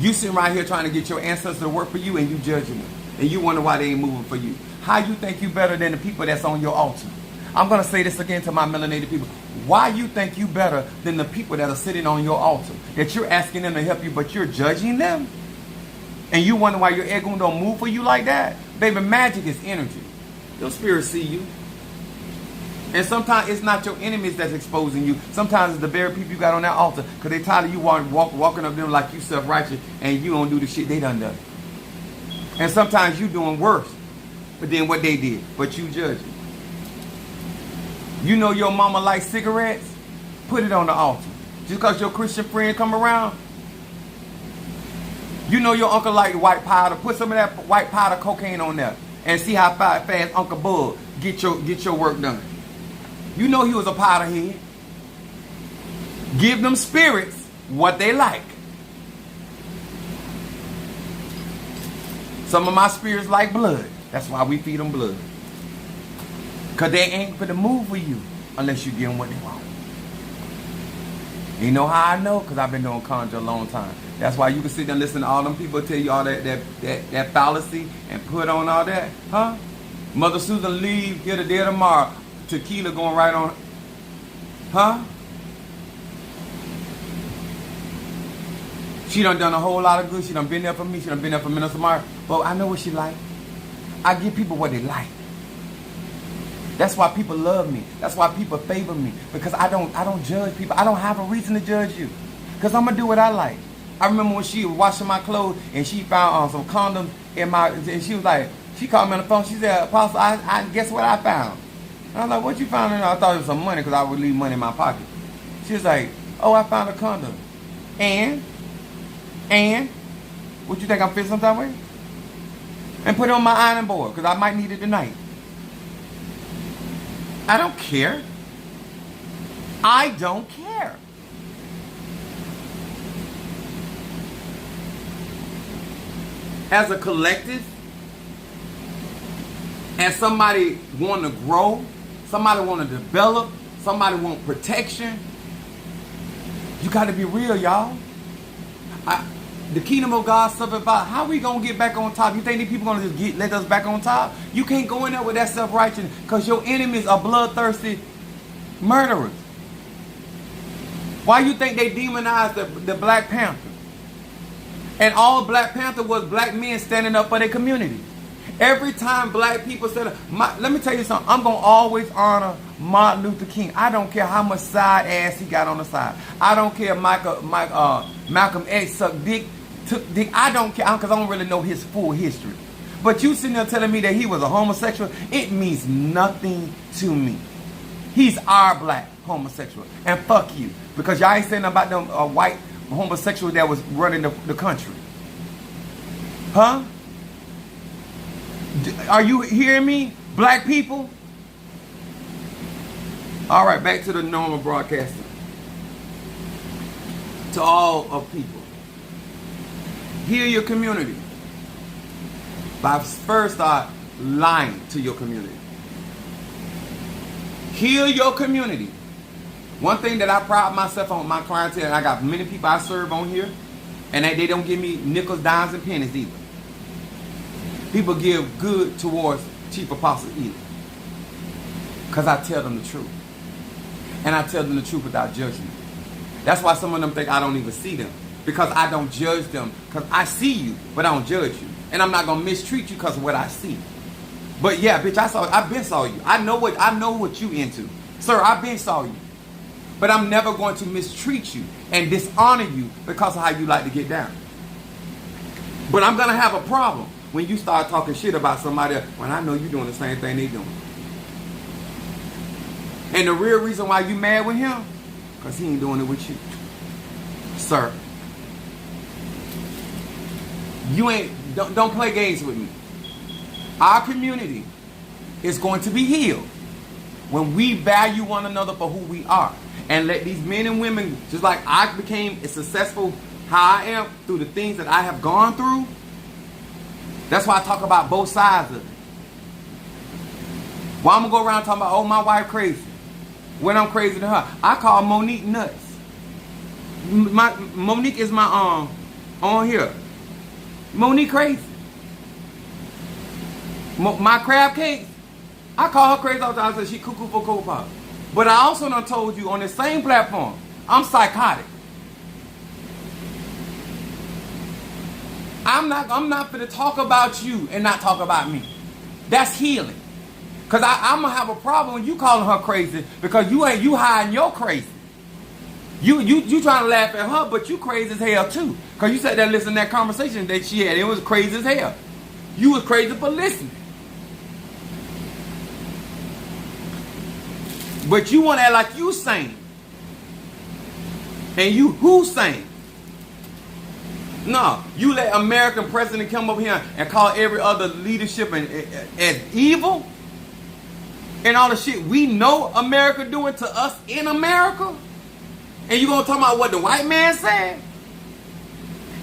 [SPEAKER 1] You sitting right here trying to get your ancestors to work for you, and you judging them. And you wonder why they ain't moving for you. How you think you better than the people that's on your altar? I'm going to say this again to my melanated people. Why you think you better than the people that are sitting on your altar? That you're asking them to help you, but you're judging them? And you wonder why your ego don't move for you like that? Baby, magic is energy. Your spirits see you. And sometimes it's not your enemies that's exposing you. Sometimes it's the very people you got on that altar, because they tired of you walking up them like you self-righteous and you don't do the shit they done. And sometimes you doing worse than what they did, but you judging. You know your mama likes cigarettes? Put it on the altar. Just because your Christian friend come around. You know your uncle like white powder. Put some of that white powder cocaine on there. And see how fast Uncle Bud get your work done. You know he was a powder head. Give them spirits what they like. Some of my spirits like blood. That's why we feed them blood. Because they ain't for the move for you unless you give them what they want. You know how I know? Because I've been doing conjure a long time. That's why you can sit there and listen to all them people tell you all that fallacy and put on all that. Huh? Mother Susan leave here today tomorrow. Tequila going right on. Huh? She done a whole lot of good. She done been there for me. She done been there for Minister Mark. But I know what she like. I give people what they like. That's why people love me. That's why people favor me. Because I don't judge people. I don't have a reason to judge you. Because I'm going to do what I like. I remember when she was washing my clothes and she found some condoms in my, and she was like, she called me on the phone. She said, Apostle, I guess what I found? And I was like, what you found? And I thought it was some money because I would leave money in my pocket. She was like, oh, I found a condom. And what you think, I'm feeling some type of way? And put it on my ironing board because I might need it tonight. I don't care. I don't care. As a collective, as somebody want to grow, somebody want to develop, somebody want protection, you got to be real, y'all. The kingdom of God suffered by. How we going to get back on top? You think these people going to just let us back on top? You can't go in there with that self-righteousness because your enemies are bloodthirsty murderers. Why you think they demonized the Black Panther? And all Black Panther was black men standing up for their community. Every time black people said, let me tell you something, I'm going to always honor Martin Luther King. I don't care how much side ass he got on the side. I don't care Malcolm X sucked dick, took dick. I don't care because I don't really know his full history. But you sitting there telling me that he was a homosexual, it means nothing to me. He's our black homosexual. And fuck you. Because y'all ain't saying about them white homosexual that was running the country. Huh? Are you hearing me, black people? All right, back to the normal broadcasting. To all of people. Heal your community. By first start lying to your community. Heal your community One thing that I pride myself on my clientele, and I got many people I serve on here, and they don't give me nickels, dimes, and pennies either. People give good towards Chief Apostle either. Because I tell them the truth. And I tell them the truth without judgment. That's why some of them think I don't even see them. Because I don't judge them. Because I see you, but I don't judge you. And I'm not going to mistreat you because of what I see. But yeah, bitch, I been saw you. I know what you into. Sir, I been saw you. But I'm never going to mistreat you and dishonor you because of how you like to get down. But I'm going to have a problem when you start talking shit about somebody else when I know you're doing the same thing they doing. And the real reason why you mad with him, because he ain't doing it with you. Sir. Don't play games with me. Our community is going to be healed when we value one another for who we are. And let these men and women, just like I became as successful how I am through the things that I have gone through. That's why I talk about both sides of it. Why I'm going to go around talking about, oh, my wife crazy. When I'm crazy to her. I call Monique nuts. Monique is my on here. Monique crazy. My crab cake, I call her crazy all the time. I say she cuckoo for Cocoa Pop. But I also done told you on the same platform, I'm psychotic. I'm not going to talk about you and not talk about me. That's healing. Because I'm going to have a problem when you calling her crazy because you hiding your crazy. You trying to laugh at her, but you crazy as hell too. Because you sat there listening to that conversation that she had. It was crazy as hell. You was crazy for listening. But you want to act like you sane. And you who sane? No, you let American president come up here and call every other leadership as evil? And all the shit we know America doing to us in America? And you gonna talk about what the white man said?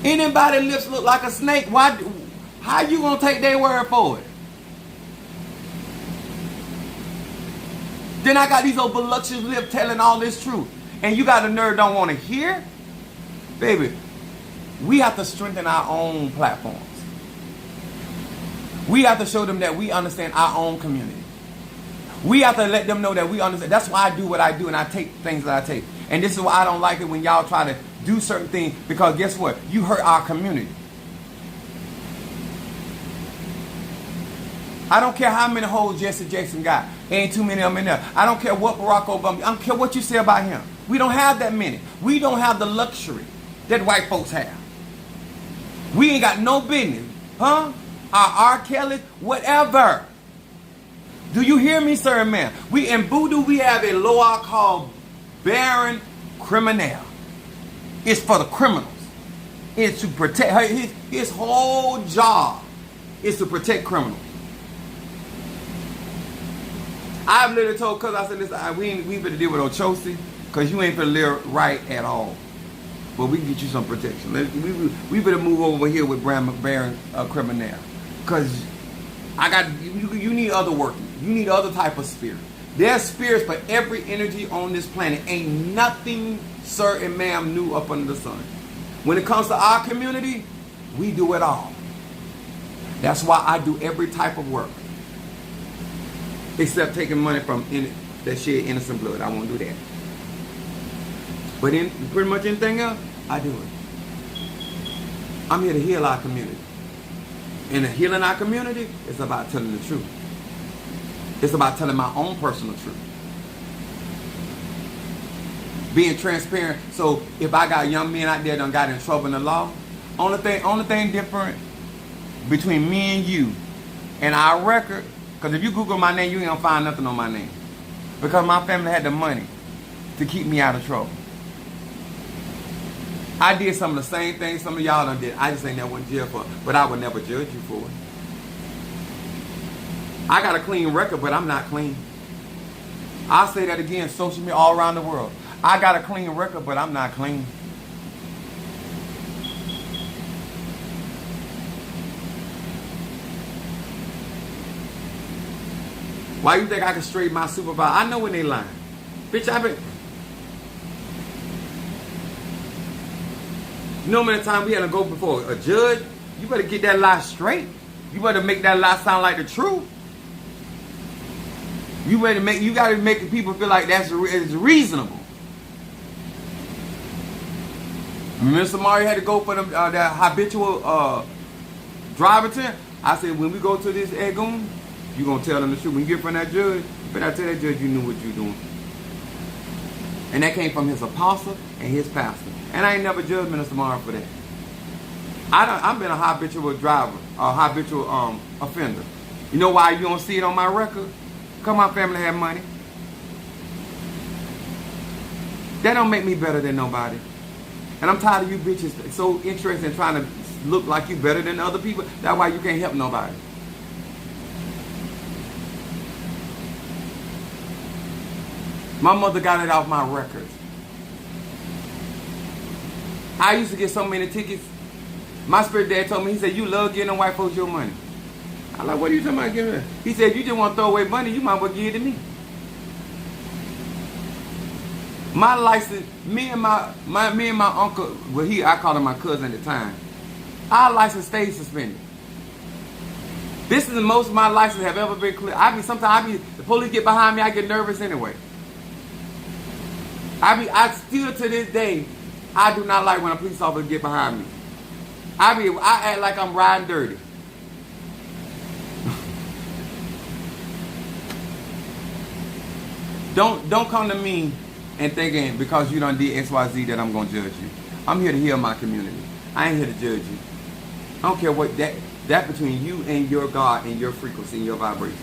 [SPEAKER 1] Anybody lips look like a snake? How you gonna take their word for it? Then I got these old voluptuous lips telling all this truth. And you got a nerve don't want to hear? Baby, we have to strengthen our own platforms. We have to show them that we understand our own community. We have to let them know that we understand. That's why I do what I do and I take things that I take. And this is why I don't like it when y'all try to do certain things because guess what? You hurt our community. I don't care how many holes Jesse Jackson got. Ain't too many of them in there. I don't care what Barack Obama, I don't care what you say about him. We don't have that many. We don't have the luxury that white folks have. We ain't got no business. Huh? R. Kelly, whatever. Do you hear me, sir and ma'am? We in Voodoo, we have a law called Baron Criminal. It's for the criminals. It's to protect his whole job is to protect criminals. I've literally told cuz I said, listen, we better deal with Ochosi because you ain't finna live right at all. But we can get you some protection. We better move over here with Baron Criminal. Because you need other working. You need other type of spirit. There's spirits for every energy on this planet. Ain't nothing, sir and ma'am, new up under the sun. When it comes to our community, we do it all. That's why I do every type of work. Except taking money from that shed innocent blood. I won't do that. But in pretty much anything else, I do it. I'm here to heal our community. And healing our community is about telling the truth. It's about telling my own personal truth. Being transparent. So if I got young men out there that got in trouble in the law, only thing different between me and you and our record, because if you Google my name, you ain't gonna find nothing on my name. Because my family had the money to keep me out of trouble. I did some of the same things some of y'all done did. I just ain't never went to jail for it. But I would never judge you for it. I got a clean record, but I'm not clean. I'll say that again, social media all around the world. I got a clean record, but I'm not clean. Why you think I can straighten my supervisor? I know when they lying. Bitch, You know how many times we had to go before a judge? You better get that lie straight. You better make that lie sound like the truth. You got to make people feel like it's reasonable. Mr. Mario had to go for that habitual driver test. I said, when we go to this Egoon, you're going to tell them the truth. When you get from that judge, you better tell that judge you knew what you're doing. And that came from his apostle and his pastor. And I ain't never judged Minister Mario for that. I've been a habitual driver, a habitual offender. You know why you don't see it on my record? Because my family had money. That don't make me better than nobody. And I'm tired of you bitches so interested in trying to look like you better than other people. That's why you can't help nobody. My mother got it off my records. I used to get so many tickets. My spirit dad told me, he said, you love giving them white folks your money. I'm like, what are you talking about giving? He said, you just want to throw away money, you might as well give it to me. My license, me and my uncle, well, I called him my cousin at the time. Our license stayed suspended. This is the most my license have ever been clear. Sometimes the police get behind me, I get nervous anyway. I still to this day, I do not like when a police officer get behind me. I act like I'm riding dirty. Don't come to me and thinking because you done did XYZ that I'm gonna judge you. I'm here to heal my community. I ain't here to judge you. I don't care what that between you and your God and your frequency and your vibration.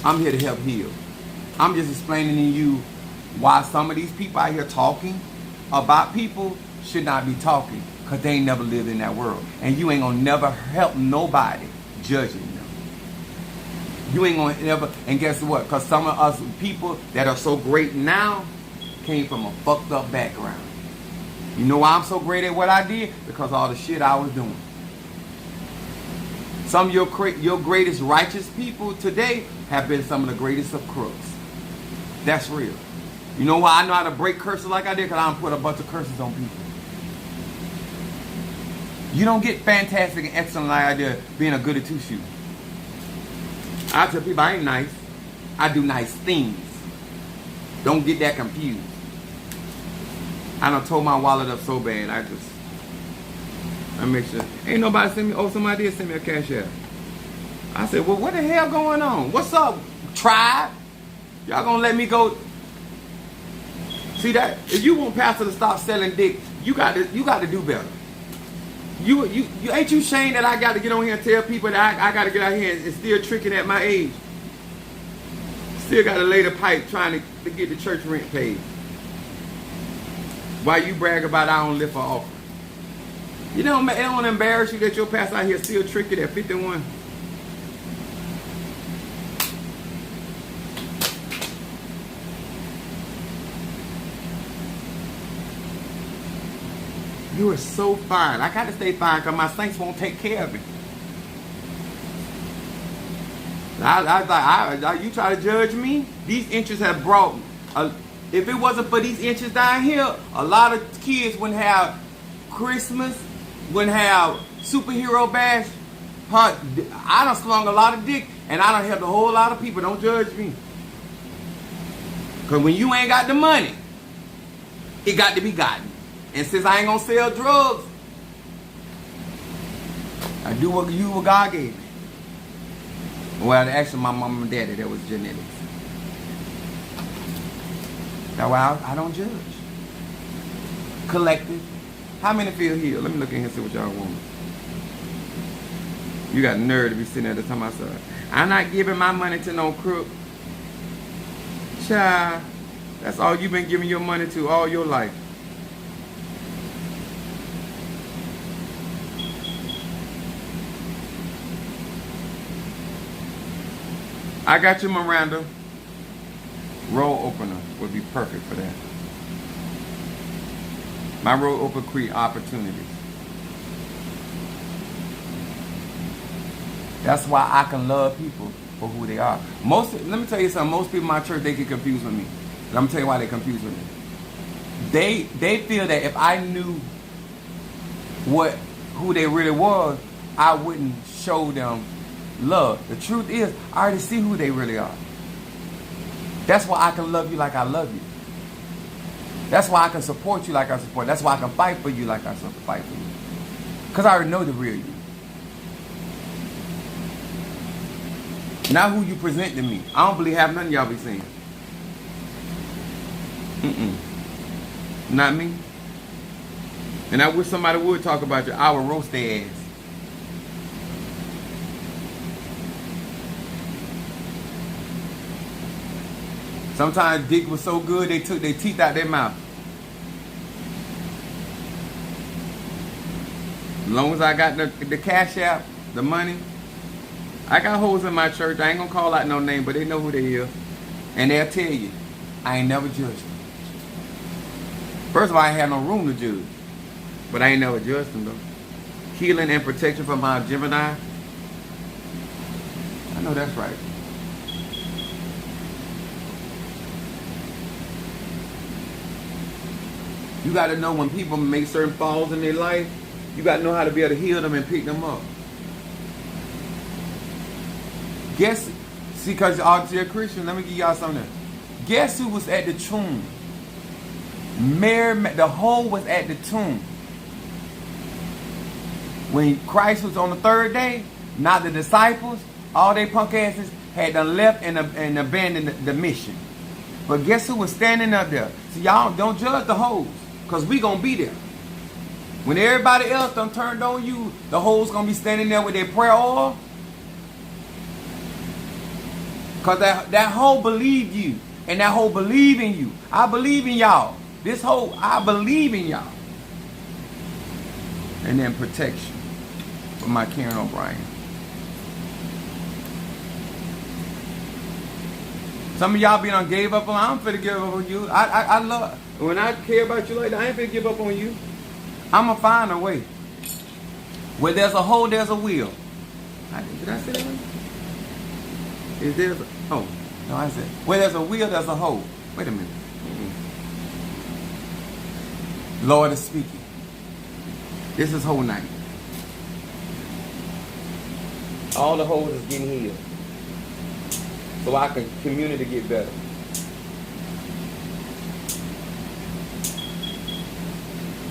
[SPEAKER 1] I'm here to help heal. I'm just explaining to you why some of these people out here talking about people should not be talking, because they ain't never lived in that world. And you ain't gonna never help nobody judging them. You ain't gonna never, and guess what? Because some of us people that are so great now came from a fucked up background. You know why I'm so great at what I did? Because of all the shit I was doing. Some of your greatest righteous people today have been some of the greatest of crooks. That's real. You know why I know how to break curses like I did? Because I don't put a bunch of curses on people. You don't get fantastic and excellent like I did being a goody two-shoe. I tell people I ain't nice. I do nice things. Don't get that confused. I done tore my wallet up so bad. I make sure. Ain't nobody send me, oh, somebody did send me a cash app. I said, well, what the hell going on? What's up, tribe? Y'all gonna let me go? See that? If you want Pastor to stop selling dick, you got to do better. You ain't you ashamed that I got to get on here and tell people that I got to get out here and still tricking at my age? Still got to lay the pipe trying to get the church rent paid. While you brag about I don't live for offering. You know, it don't embarrass you that your pastor out here still tricking at 51. You are so fine. I got to stay fine because my saints won't take care of me. You try to judge me? These inches have brought me. If it wasn't for these inches down here, a lot of kids wouldn't have Christmas, wouldn't have superhero bash. I done slung a lot of dick, and I done helped a whole lot of people. Don't judge me. Because when you ain't got the money, it got to be gotten. And since I ain't gonna sell drugs, I do what God gave me. Well, actually, my mom and daddy, that was genetics. That's why I don't judge. Collective. How many feel healed? Let me look in here and see what y'all want. You got nerve to be sitting there to tell myself, I'm not giving my money to no crook. Child, that's all you've been giving your money to all your life. I got you, Miranda. Roll opener would be perfect for that. My roll opener create opportunities. That's why I can love people for who they are. Let me tell you something. Most people in my church, they get confused with me. And I'm gonna tell you why they confused with me. They feel that if I knew who they really was, I wouldn't show them love. The truth is, I already see who they really are. That's why I can love you like I love you. That's why I can support you like I support. That's why I can fight for you like I fight for you. Because I already know the real you. Not who you present to me. I don't believe half nothing y'all be saying. Not me. And I wish somebody would talk about you. I would roast their ass. Sometimes dick was so good they took their teeth out their mouth. As long as I got the cash app, the money. I got hoes in my church. I ain't gonna call out no name, but they know who they is. And they'll tell you, I ain't never judged them. First of all, I ain't had no room to judge. But I ain't never judged them though. Healing and protection from my Gemini. I know that's right. You got to know when people make certain falls in their life, you got to know how to be able to heal them and pick them up. Guess, see, because you're a Christian, let me give y'all something. Guess who was at the tomb? Mary, the hoe was at the tomb. When Christ was on the third day, not the disciples, all they punk asses had done left and abandoned the mission. But guess who was standing up there? See, y'all don't judge the hoes, because we going to be there. When everybody else done turned on you, the hoes going to be standing there with their prayer oil. Because that hoe believed you. And that hoe believe in you. I believe in y'all. This hoe, I believe in y'all. And then protection from my Karen O'Brien. Some of y'all done gave up on. I don't finna give up on you. I love, when I care about you like that, I ain't finna give up on you. I'ma find a way. Where there's a hole, there's a wheel. Did I say that right? Is there a, oh, no, I said, where there's a wheel, there's a hole. Wait a minute. Lord is speaking. This is whole night. All the holes is getting healed. So I can community get better.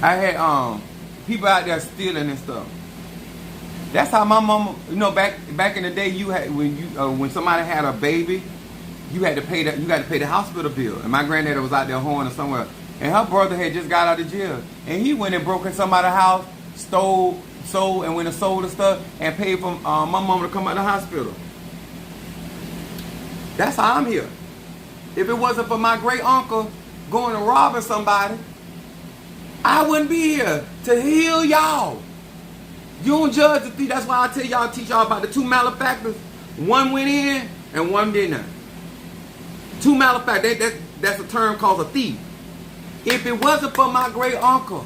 [SPEAKER 1] I had people out there stealing and stuff. That's how my mama, you know, back in the day, you had when somebody had a baby, you had to pay the hospital bill. And my granddaddy was out there hoeing or somewhere, and her brother had just got out of jail, and he went and broke in somebody's house, sold and went and sold the stuff and paid for my mama to come out of the hospital. That's how I'm here. If it wasn't for my great uncle going and robbing somebody, I wouldn't be here to heal y'all. You don't judge the thief. That's why I tell y'all, teach y'all about the two malefactors. One went in and one didn't. Two malefactors. That's a term called a thief. If it wasn't for my great uncle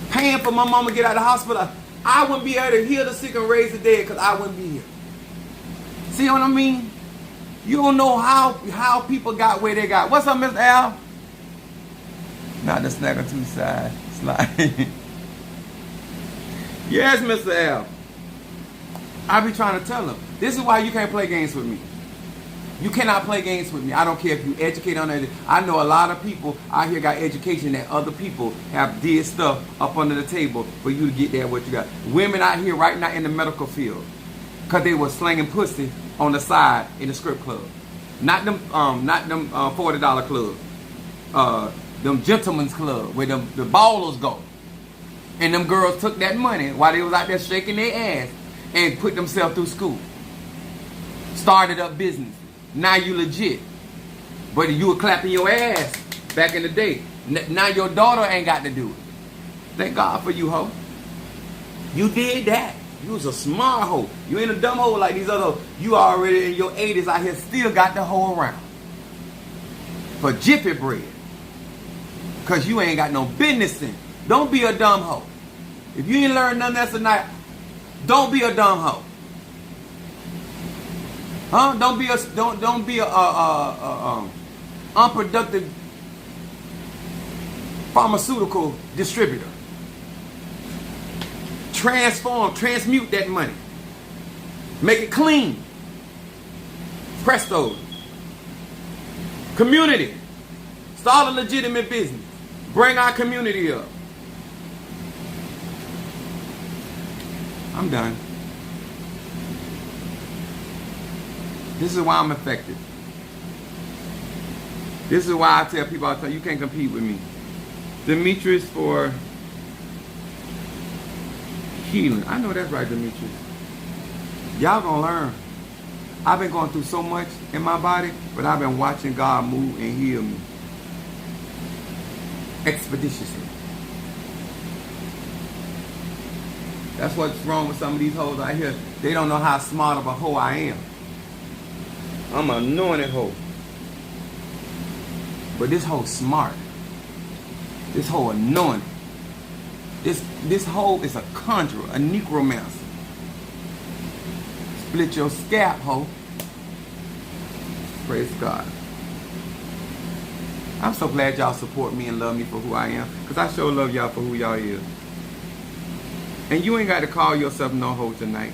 [SPEAKER 1] paying for my mama to get out of the hospital, I wouldn't be able to heal the sick and raise the dead, because I wouldn't be here. See what I mean? You don't know how people got where they got. What's up, Mr. Al? Not the snagger two side slide. Yes, Mr. Al. I be trying to tell him. This is why you can't play games with me. You cannot play games with me. I don't care if you educate on it. I know a lot of people out here got education that other people have did stuff up under the table for you to get there what you got. Women out here right now in the medical field, because they were slinging pussy on the side in the strip club. Not them $40 clubs. Them gentlemen's club where the ballers go. And them girls took that money while they was out there shaking their ass and put themselves through school. Started up business. Now you legit. But you were clapping your ass back in the day. Now your daughter ain't got to do it. Thank God for you, ho. You did that. You was a smart hoe. You ain't a dumb hoe like these other. You already in your 80s out here still got the hoe around. For jiffy bread. Because you ain't got no business in. Don't be a dumb hoe. If you ain't learned nothing else tonight, don't be a dumb hoe. Huh? Don't be a unproductive pharmaceutical distributor. transmute that money. Make it clean. Presto. Community. Start a legitimate business. Bring our community up. I'm done. This is why I'm effective. This is why I tell people all the time, you can't compete with me. Demetrius for healing. I know that's right, Demetrius. Y'all gonna learn. I've been going through so much in my body, but I've been watching God move and heal me. Expeditiously. That's what's wrong with some of these hoes out here. They don't know how smart of a hoe I am. I'm an anointed hoe. But this hoe smart. This hoe anointed. This hoe is a conjurer, a necromancer. Split your scalp, hoe. Praise God. I'm so glad y'all support me and love me for who I am. Because I sure love y'all for who y'all is. And you ain't got to call yourself no hoe tonight.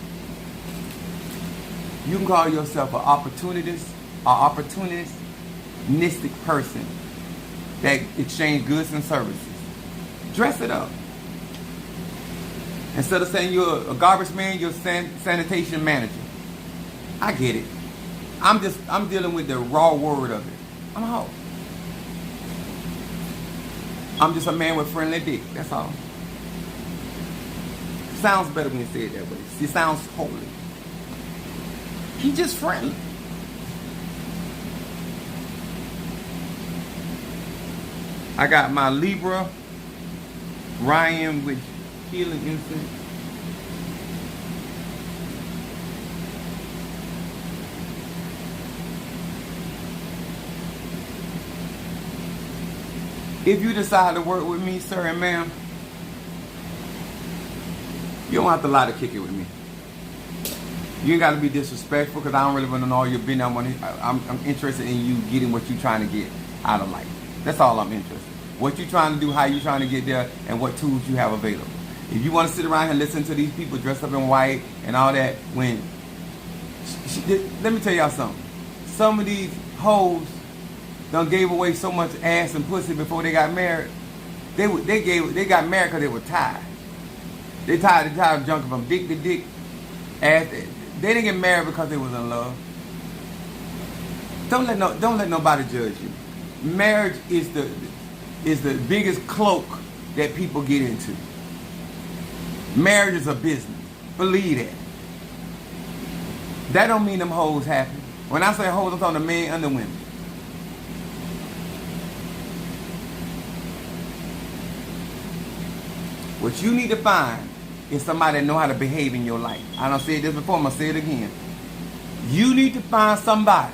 [SPEAKER 1] You can call yourself an opportunistic person that exchange goods and services. Dress it up. Instead of saying you're a garbage man, you're a sanitation manager. I get it. I'm dealing with the raw word of it. I'm a hoe. I'm just a man with friendly dick. That's all. Sounds better when you say it that way. It sounds holy. He just friendly. I got my Libra, Ryan with healing incense. If you decide to work with me, sir and ma'am, you don't have to lie to kick it with me. You ain't got to be disrespectful because I don't really want to know all your business. I'm interested in you getting what you're trying to get out of life. That's all I'm interested in. What you're trying to do, how you're trying to get there, and what tools you have available. If you want to sit around here and listen to these people dressed up in white and all that, when let me tell y'all something. Some of these hoes done gave away so much ass and pussy before they got married. They got married because they were tired. They tired of jumping from dick to dick. They didn't get married because they was in love. Don't let nobody judge you. Marriage is the biggest cloak that people get into. Marriage is a business. Believe that. That don't mean them hoes happy. When I say hoes, I'm talking the men and the women. What you need to find is somebody that know how to behave in your life. I done said this before, I'm going to say it again. You need to find somebody,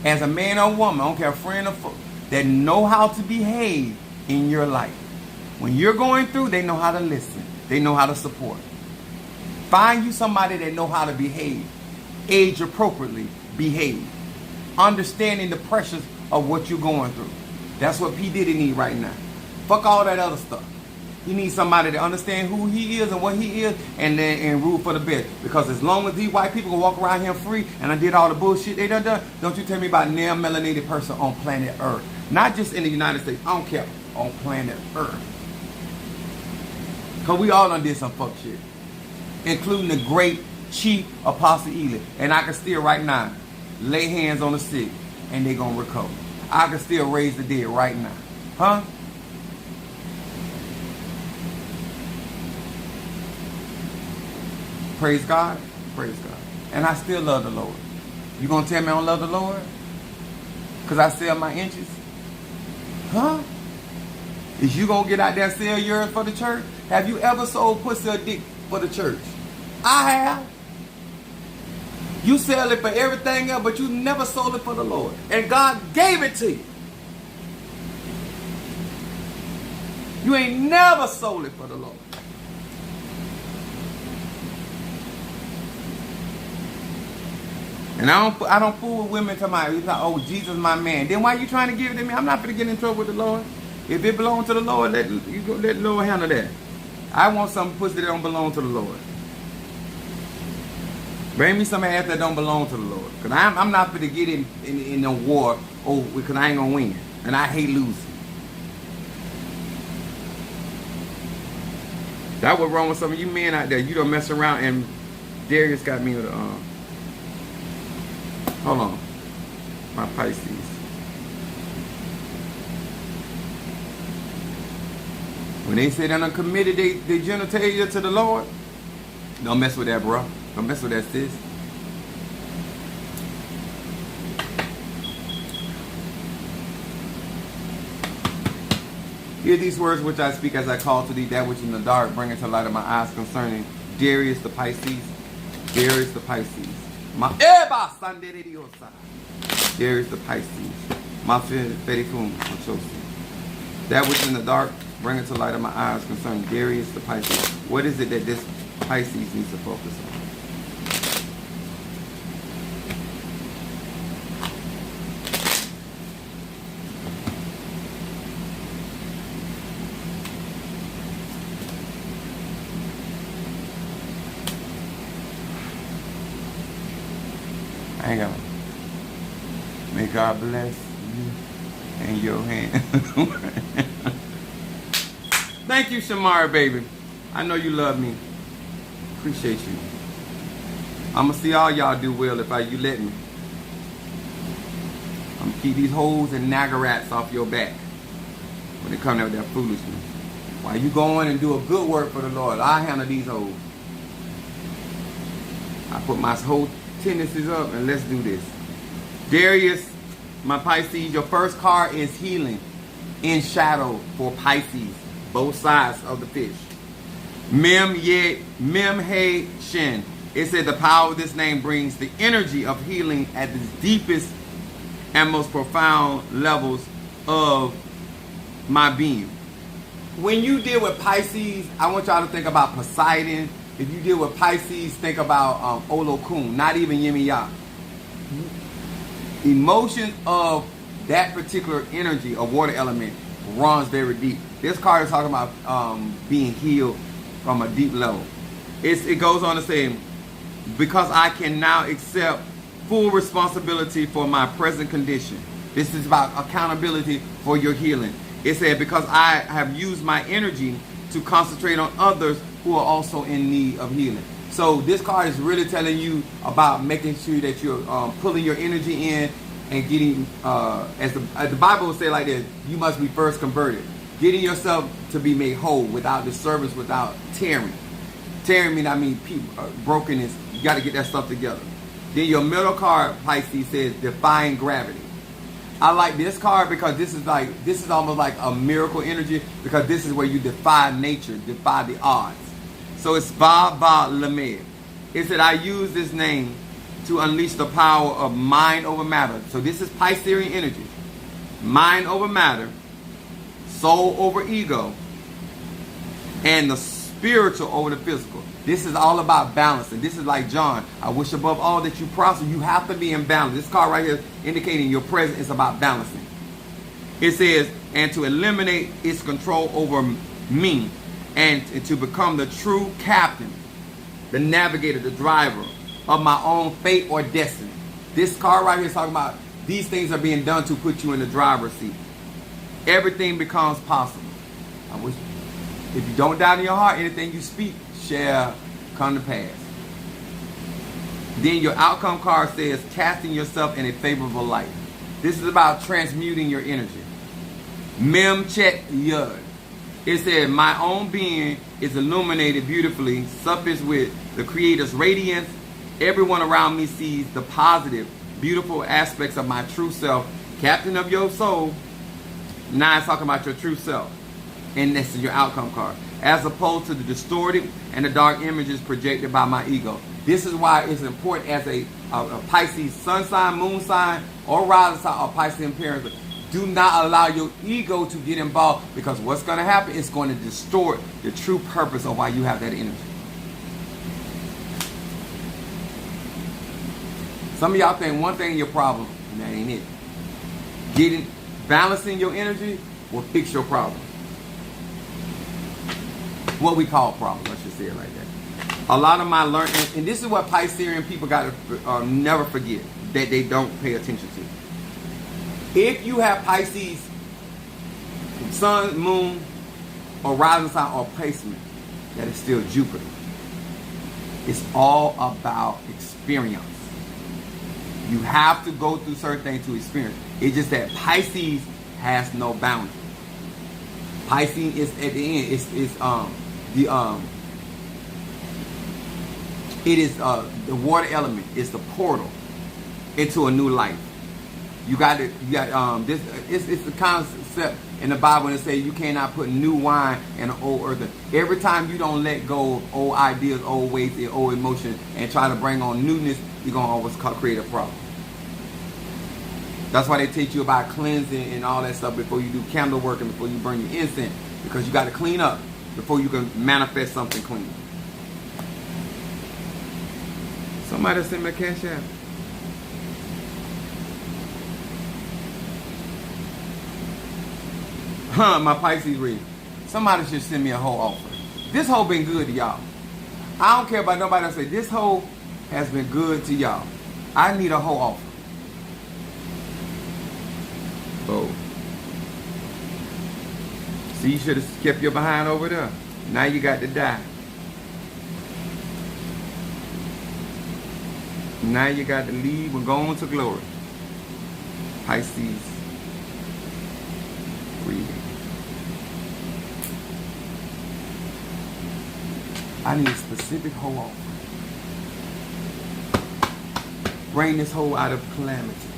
[SPEAKER 1] as a man or woman, I don't care, friend or foe, that know how to behave in your life. When you're going through, they know how to listen. They know how to support. Find you somebody that know how to behave. Age appropriately, behave. Understanding the pressures of what you're going through. That's what P. Diddy need right now. Fuck all that other stuff. He needs somebody to understand who he is and what he is and rule for the best. Because as long as these white people can walk around here free and I did all the bullshit they done, don't you tell me about a melanated person on planet Earth. Not just in the United States. I don't care. On planet Earth. Because we all done did some fuck shit. Including the great Chief Apostle Eli. And I can still right now lay hands on the sick and they gonna recover. I can still raise the dead right now. Huh? Praise God. Praise God. And I still love the Lord. You gonna tell me I don't love the Lord? Because I sell my inches? Huh? Is you gonna get out there and sell yours for the church? Have you ever sold pussy or dick for the church? I have. You sell it for everything else, but you never sold it for the Lord. And God gave it to you. You ain't never sold it for the Lord. And I don't fool with women talking about, oh, Jesus my man. Then why you trying to give it to me? I'm not going to get in trouble with the Lord. If it belongs to the Lord, let the Lord handle that. I want some pussy that don't belong to the Lord. Bring me some ass that don't belong to the Lord. Because I'm not going to get in no war because I ain't going to win. And I hate losing. That's what's wrong with some of you men out there. You don't mess around, and Darius got me with a hold on. My Pisces. When they say they're not committed they genitalia to the Lord, don't mess with that, bro. Don't mess with that, sis. Hear these words which I speak as I call to thee that which in the dark bring into light of my eyes concerning Darius the Pisces. Darius the Pisces. Darius the Pisces. My Fedifum that which in the dark bring into light of my eyes concerning Darius the Pisces. What is it that this Pisces needs to focus on? Hang on. May God bless you and your hand. Thank you, Shamara, baby. I know you love me. Appreciate you. I'm going to see all y'all do well if you let me. I'm going to keep these hoes and nagarats off your back when they come out with that foolishness. While you go in and do a good work for the Lord, I handle these hoes. I put my whole tendencies up and let's do this. Darius, my Pisces, your first card is healing in shadow for Pisces, both sides of the fish. Mem He Shin. It said the power of this name brings the energy of healing at the deepest and most profound levels of my being. When you deal with Pisces, I want y'all to think about Poseidon. If you deal with Pisces, think about Olokun, not even Yemiya. Emotions of that particular energy, a water element, runs very deep. This card is talking about being healed from a deep level. It goes on to say, because I can now accept full responsibility for my present condition. This is about accountability for your healing. It said, because I have used my energy to concentrate on others who are also in need of healing. So this card is really telling you about making sure that you're pulling your energy in and getting, as the Bible will say like this, you must be first converted. Getting yourself to be made whole without disturbance, without tearing. Tearing means brokenness. You got to get that stuff together. Then your middle card, Pisces, says defying gravity. I like this card because this is almost like a miracle energy, because this is where you defy nature, defy the odds. So it's Ba Lamed. It said, I use this name to unleash the power of mind over matter. So this is Piscean energy. Mind over matter, soul over ego, and the spiritual over the physical. This is all about balance. And this is like John. I wish above all that you prosper. You have to be in balance. This card right here indicating your present is about balancing. It says, and to eliminate its control over me, and to become the true captain, the navigator, the driver of my own fate or destiny. This card right here is talking about these things are being done to put you in the driver's seat. Everything becomes possible. I wish, if you don't doubt in your heart, anything you speak shall come to pass. Then your outcome card says casting yourself in a favorable light. This is about transmuting your energy. Mem Chet Yud. It said, my own being is illuminated beautifully, suffused with the Creator's radiance. Everyone around me sees the positive, beautiful aspects of my true self, captain of your soul. Now it's talking about your true self. And this is your outcome card. As opposed to the distorted and the dark images projected by my ego. This is why it's important as a Pisces sun sign, moon sign, or rising sign, or Pisces parents. Do not allow your ego to get involved, because what's going to happen is going to distort the true purpose of why you have that energy. Some of y'all think one thing is your problem, and that ain't it. Balancing your energy will fix your problem. what we call problems, I should say it like that. A lot of my learning, and this is what Piscean people got to never forget, that they don't pay attention to. If you have Pisces, sun, moon, or rising sign or placement, that is still Jupiter. It's all about experience. You have to go through certain things to experience. It's just that Pisces has no boundary. Pisces is at the end. It is the water element. It's the portal into a new life. You got this. It's the concept in the Bible that says you cannot put new wine in an old earth. Every time you don't let go of old ideas, old ways, and old emotions, and try to bring on newness, you're gonna always create a problem. That's why they teach you about cleansing and all that stuff before you do candle work and before you burn your incense, because you got to clean up before you can manifest something clean. Somebody send me a cash app. My Pisces reading. Somebody should send me a whole offer. This whole been good to y'all. I don't care about nobody else say this whole has been good to y'all. I need a whole offer. Oh. See, you should have kept your behind over there. Now you got to die. Now you got to leave and go on to glory. Pisces reading. I need a specific whole offer. Bring this whole out of calamity.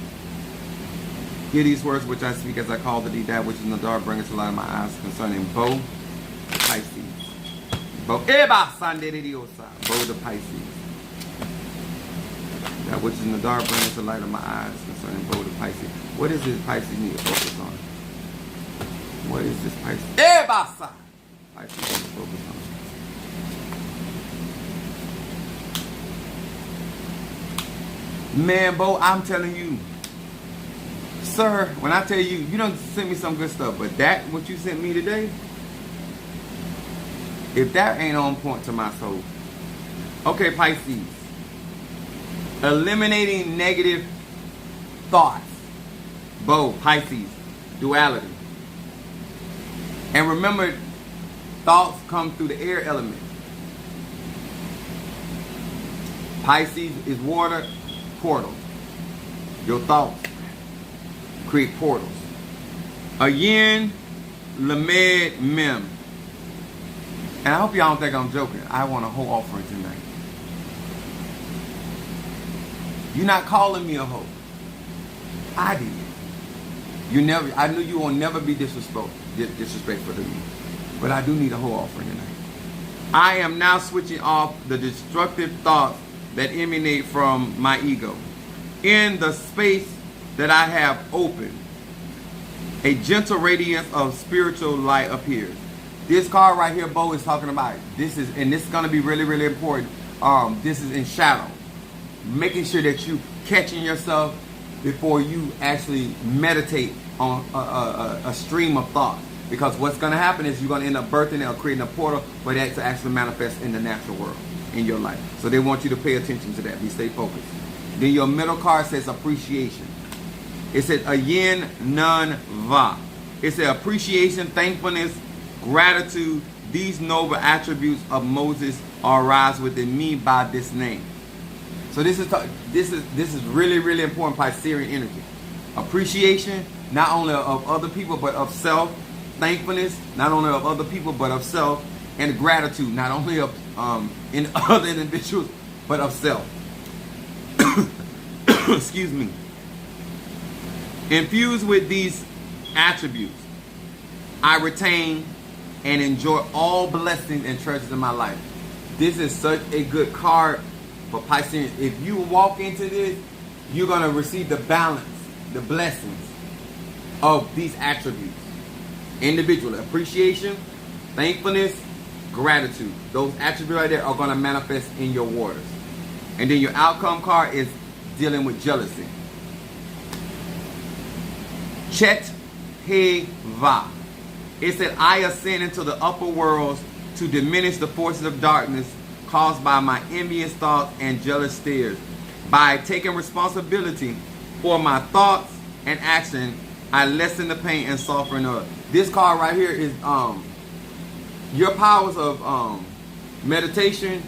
[SPEAKER 1] Hear these words which I speak as I call to thee that which is in the dark, bring it to light of my eyes concerning Bo Pisces. Bo the Pisces. That which is in the dark, bring it to light of my eyes concerning Bo the Pisces. What is this Pisces need to focus on? What is this Pisces? Pisces need to focus on. Man, Bo, I'm telling you. Sir, when I tell you, you done sent me some good stuff, but that, what you sent me today, if that ain't on point to my soul. Okay, Pisces. Eliminating negative thoughts. Bo, Pisces. Duality. And remember, thoughts come through the air element. Pisces is water, portal. Your thoughts create portals. Ayin Lamed Mem. And I hope y'all don't think I'm joking. I want a whole offering tonight. You're not calling me a hoe. I did. I knew you will never be disrespectful to me. But I do need a whole offering tonight. I am now switching off the destructive thoughts that emanate from my ego. In the space that I have opened, a gentle radiance of spiritual light appears. This card right here, Bo, is talking about this is going to be really, really important. This is in shadow. Making sure that you catching yourself before you actually meditate on a stream of thought. Because what's going to happen is you're going to end up birthing or creating a portal for that to actually manifest in the natural world in your life. So they want you to pay attention to that. Stay focused. Then your middle card says appreciation. It says Ayin Nun Va. It says appreciation, thankfulness, gratitude. These noble attributes of Moses arise within me by this name. So this is really, really important Piscean energy. Appreciation, not only of other people, but of self. Thankfulness, not only of other people, but of self. And gratitude, not only of in other individuals, but of self. Excuse me. Infused with these attributes, I retain and enjoy all blessings and treasures in my life. This is such a good card for Pisces. If you walk into this, you're going to receive the balance, the blessings of these attributes. Individual appreciation, thankfulness, gratitude. Those attributes right there are going to manifest in your waters. And then your outcome card is dealing with jealousy. Chet He Va. It said, I ascend into the upper worlds to diminish the forces of darkness caused by my envious thoughts and jealous stares. By taking responsibility for my thoughts and action, I lessen the pain and suffering of. This card right here is your powers of meditation.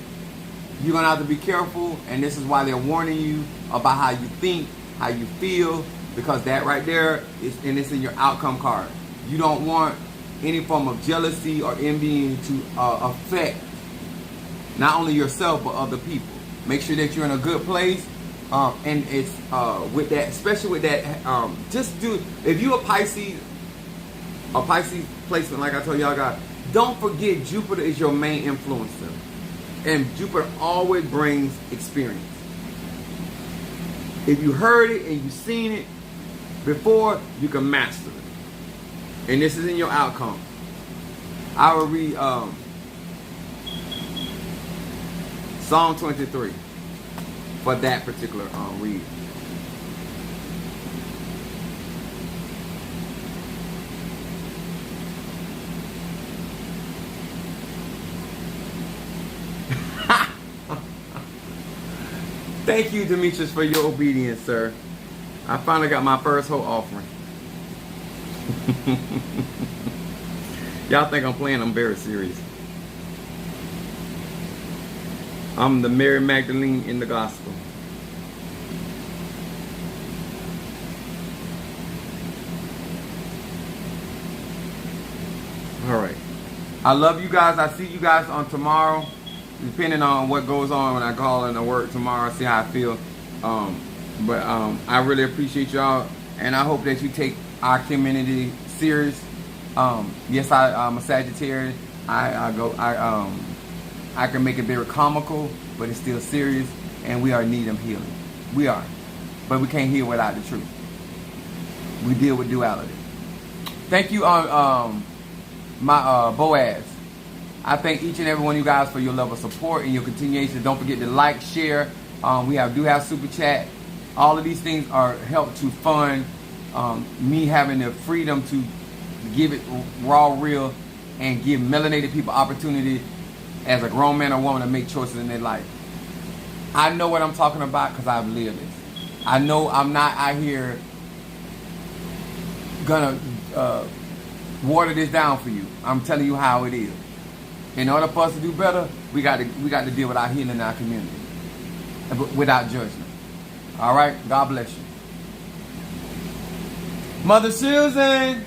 [SPEAKER 1] You're gonna have to be careful, and this is why they're warning you about how you think, how you feel, because that right there is, and it's in your outcome card. You don't want any form of jealousy or envy to affect not only yourself but other people. Make sure that you're in a good place, and it's with that, especially with that. Just do, if you're a Pisces placement, like I told y'all guys, don't forget Jupiter is your main influencer, and Jupiter always brings experience. If you heard it and you've seen it before, you can master it. And this is in your outcome. I will read Psalm 23 for that particular read. Thank you, Demetrius, for your obedience, sir. I finally got my first whole offering. Y'all think I'm playing? I'm very serious. I'm the Mary Magdalene in the gospel. All right. I love you guys. I see you guys on tomorrow. Depending on what goes on when I call in to work tomorrow, see how I feel. I really appreciate y'all, and I hope that you take our community serious. Yes, I'm a Sagittarius. I can make it very comical, but it's still serious, and we are in need of healing. We are, but we can't heal without the truth. We deal with duality. Thank you, my Boaz. I thank each and every one of you guys for your love of support and your continuation. Don't forget to like, share. We do have super chat. All of these things are help to fund me having the freedom to give it raw, real, and give melanated people opportunity as a grown man or woman to make choices in their life. I know what I'm talking about because I've lived this. I know I'm not out here gonna water this down for you. I'm telling you how it is. In order for us to do better, we got to deal with our healing in our community without judgment. All right? God bless you. Mother Susan.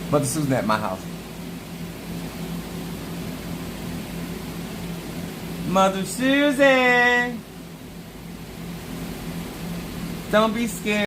[SPEAKER 1] Mother Susan at my house. Mother Susan. Don't be scared.